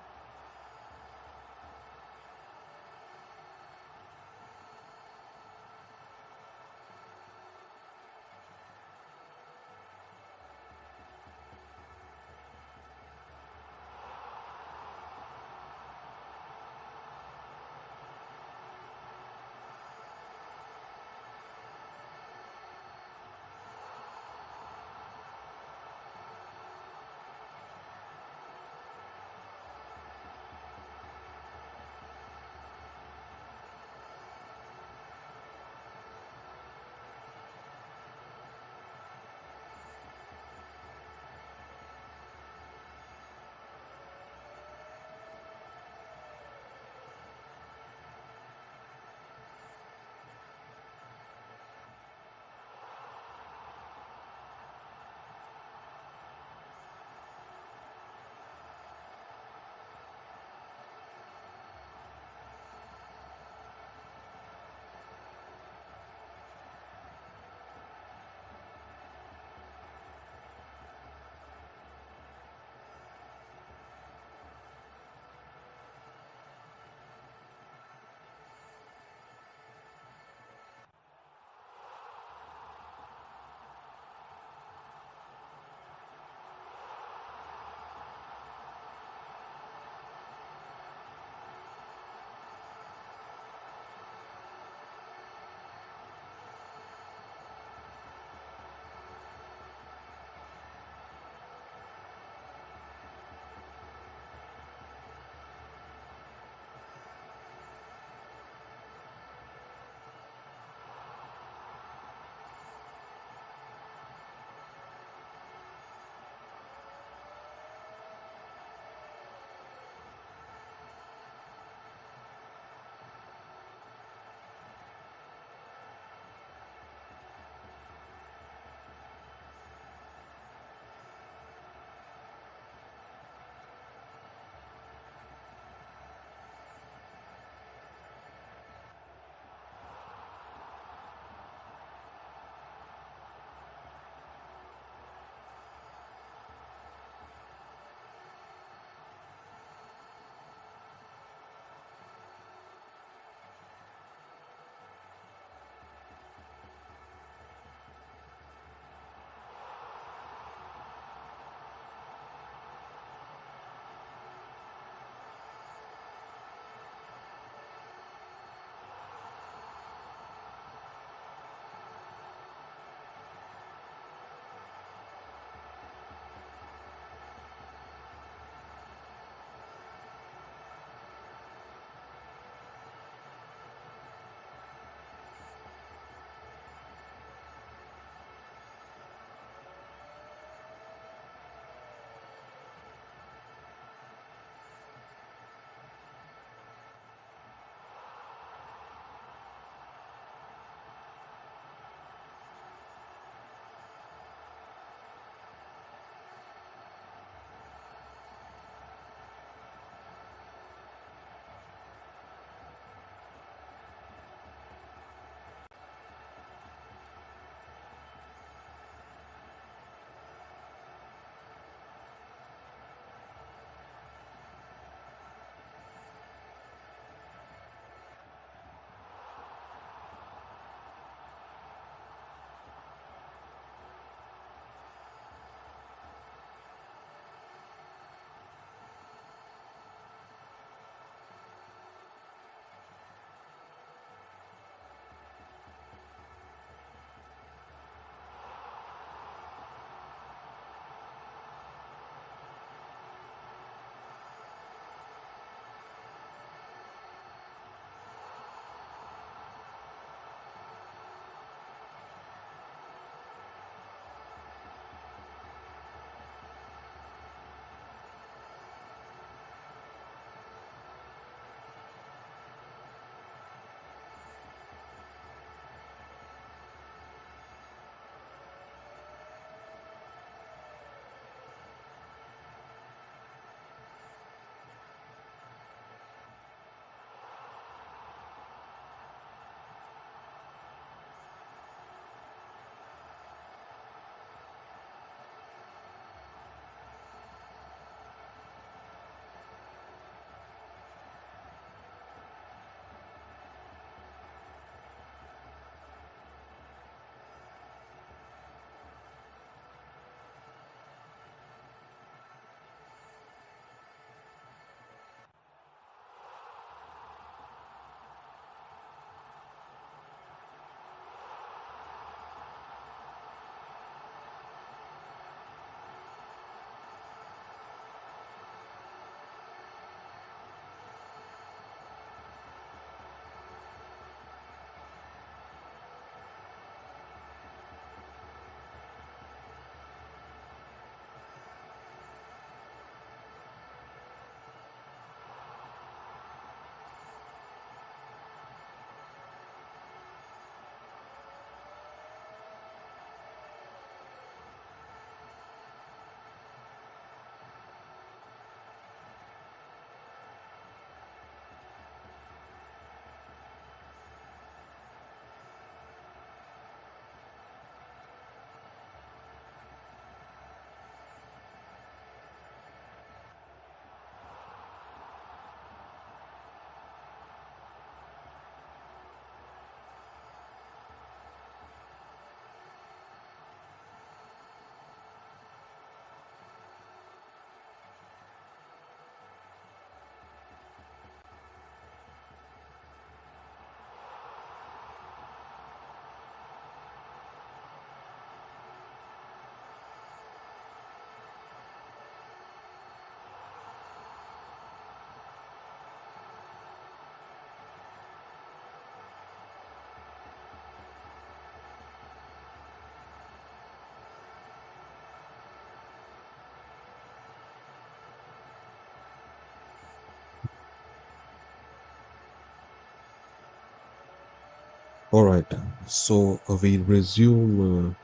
All right. So we resume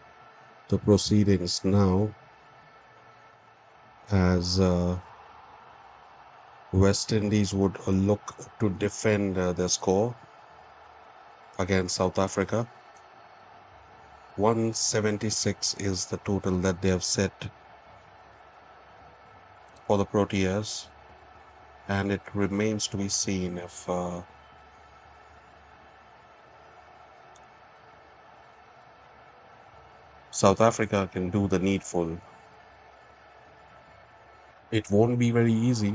the proceedings now as West Indies would look to defend their score against South Africa. 176 is the total that they have set for the Proteas, and it remains to be seen if South Africa can do the needful. It won't be very easy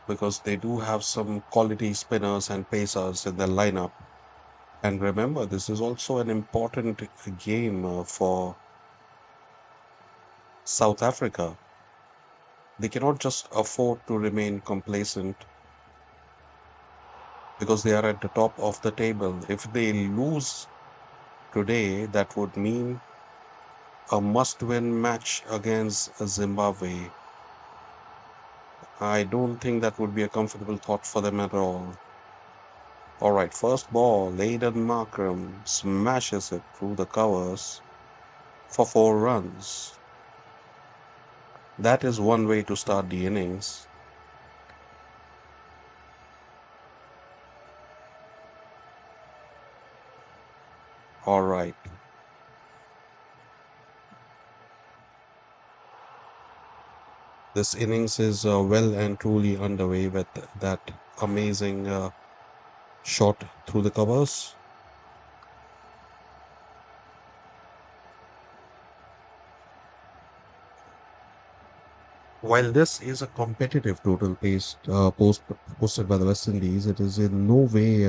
because they do have some quality spinners and pacers in their lineup. And remember, this is also an important game for South Africa. They cannot just afford to remain complacent because they are at the top of the table. If they lose today, that would mean a must win match against Zimbabwe. I don't think that would be a comfortable thought for them at all. All right, first ball, Aiden Markram smashes it through the covers for 4 runs. That is one way to start the innings. All right. This innings is well and truly underway with that amazing shot through the covers. While this is a competitive total posted by the West Indies, it is in no way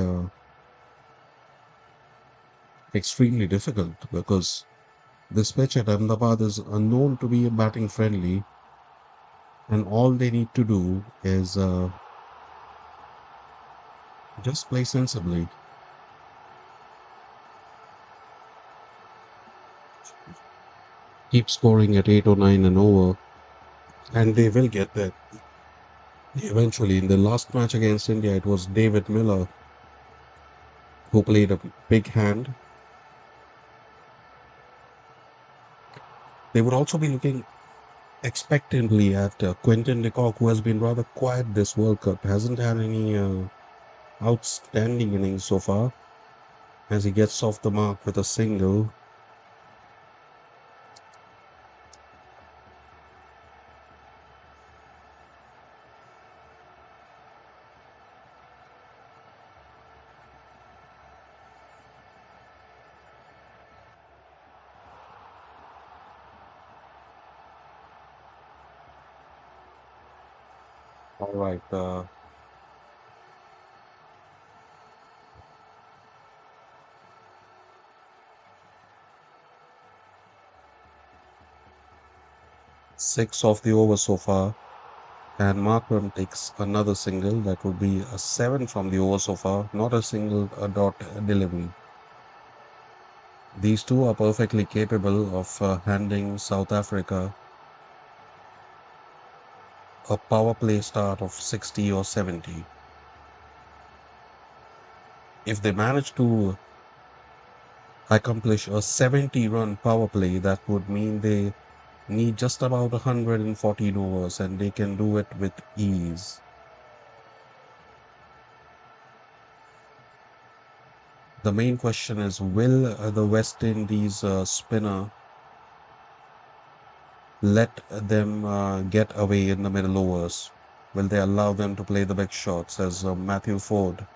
extremely difficult because this pitch at Ahmedabad is unknown to be batting friendly, and all they need to do is just play sensibly, keep scoring at 8 or 9 and over, and they will get there eventually. In the last match against India, it was David Miller who played a big hand. They would also be looking expectantly at Quentin de Kock, who has been rather quiet this World Cup, hasn't had any outstanding innings so far, as he gets off the mark with a single. All right, 6 of the over so far, and Markram takes another single. That would be a 7 from the over so far, not a single dot delivery. These two are perfectly capable of handing South Africa a power play start of 60 or 70. If they manage to accomplish a 70-run power play, that would mean they need just about 114 overs, and they can do it with ease. The main question is, will the West Indies spinner let them get away in the middle overs? Will they allow them to play the big shots as Matthew Ford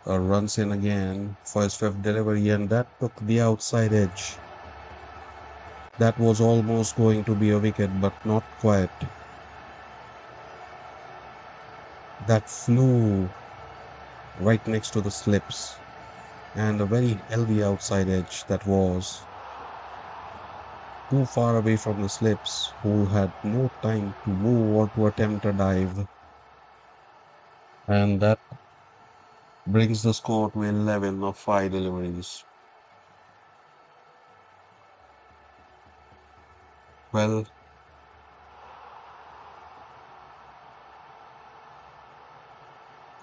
runs in again for his fifth delivery, and that took the outside edge. That was almost going to be a wicket, but not quite. That flew right next to the slips, and a very healthy outside edge that was too far away from the slips, who had no time to move or to attempt a dive. And that brings the score to 11 of 5 deliveries. Well,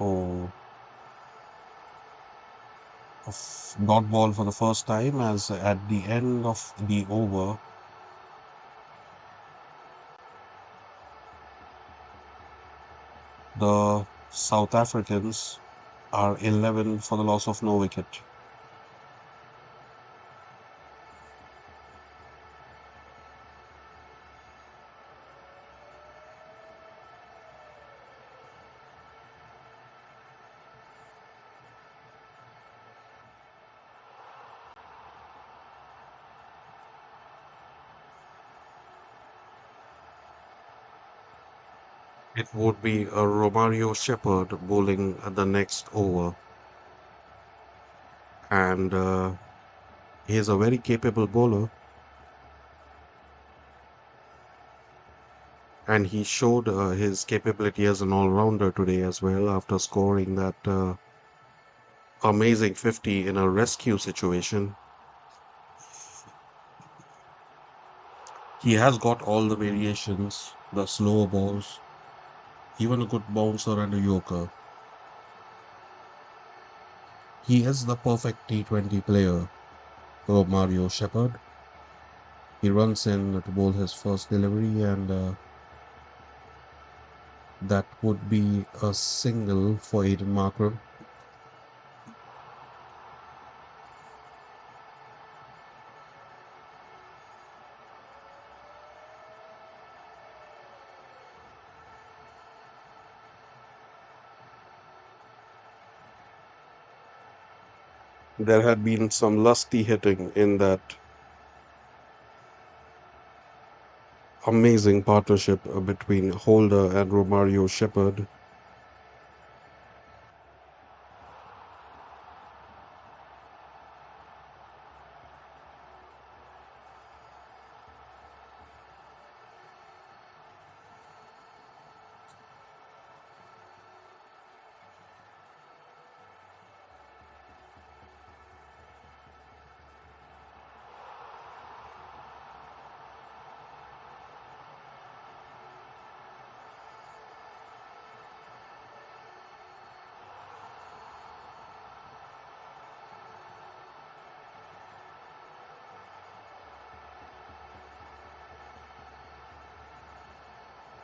oh, dot ball for the first time, as at the end of the over, the South Africans are 11 for the loss of no wicket. It would be a Romario Shepherd bowling at the next over, and he is a very capable bowler, and he showed his capability as an all-rounder today as well after scoring that amazing 50 in a rescue situation. He has got all the variations, the slow balls, even a good bouncer and a yorker. He is the perfect T20 player, Mario Shepherd. He runs in to bowl his first delivery, and that would be a single for Aiden Markram. There had been some lusty hitting in that amazing partnership between Holder and Romario Shepherd.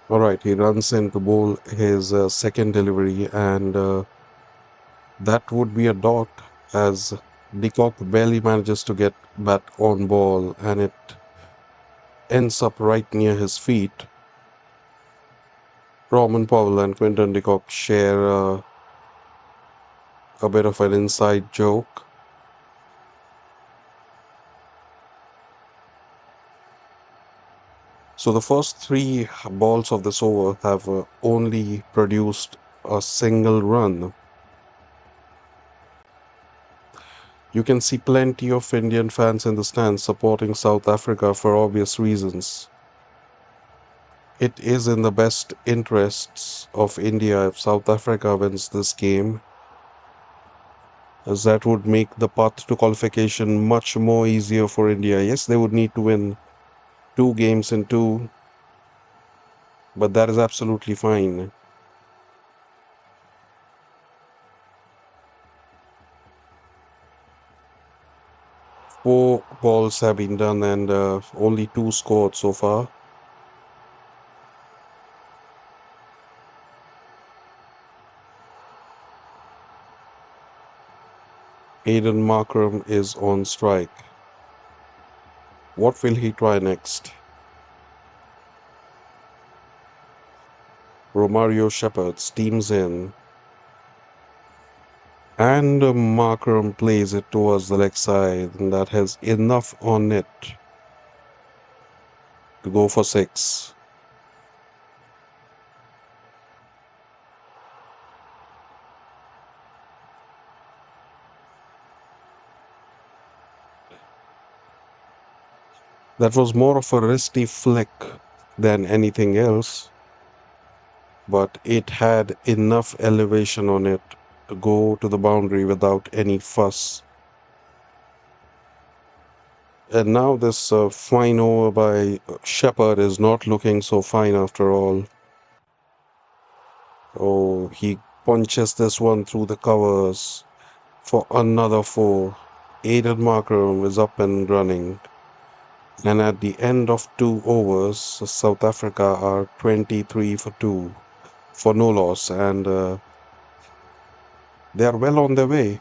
All right, he runs in to bowl his second delivery, and that would be a dot as Decock barely manages to get bat on ball, and it ends up right near his feet. Rovman Powell and Quinton de Kock share a bit of an inside joke. So the first three balls of this over have only produced a single run. You can see plenty of Indian fans in the stands supporting South Africa for obvious reasons. It is in the best interests of India if South Africa wins this game, as that would make the path to qualification much more easier for India. Yes, they would need to win two games in two, but that is absolutely fine. Four balls have been done, and only two scored so far. Aiden Markram is on strike. What will he try next? Romario Shepherd steams in, and Markram plays it towards the leg side, and that has enough on it to go for six. That was more of a wristy flick than anything else, but it had enough elevation on it to go to the boundary without any fuss. And now this fine over by Shepherd is not looking so fine after all. Oh, he punches this one through the covers. for another four. Aiden Markram is up and running. And at the end of 2 overs, South Africa are 23 for 2 for no loss. And they are well on their way.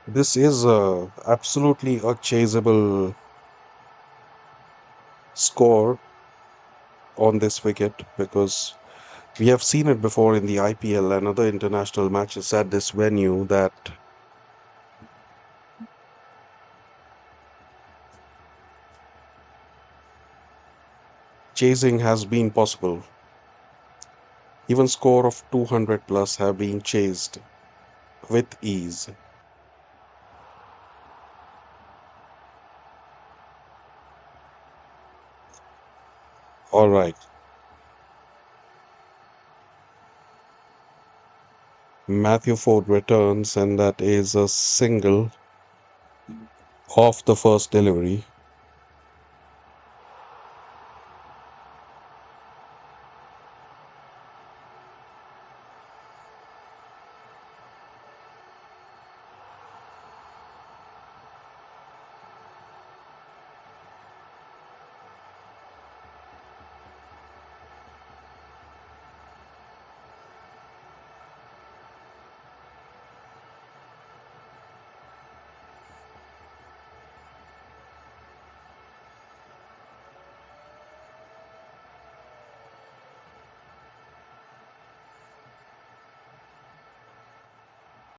This is absolutely a chaseable score on this wicket because we have seen it before in the IPL and other international matches at this venue that chasing has been possible. Even score of 200 plus have been chased with ease. All right. Matthew Ford returns, and that is a single off the first delivery.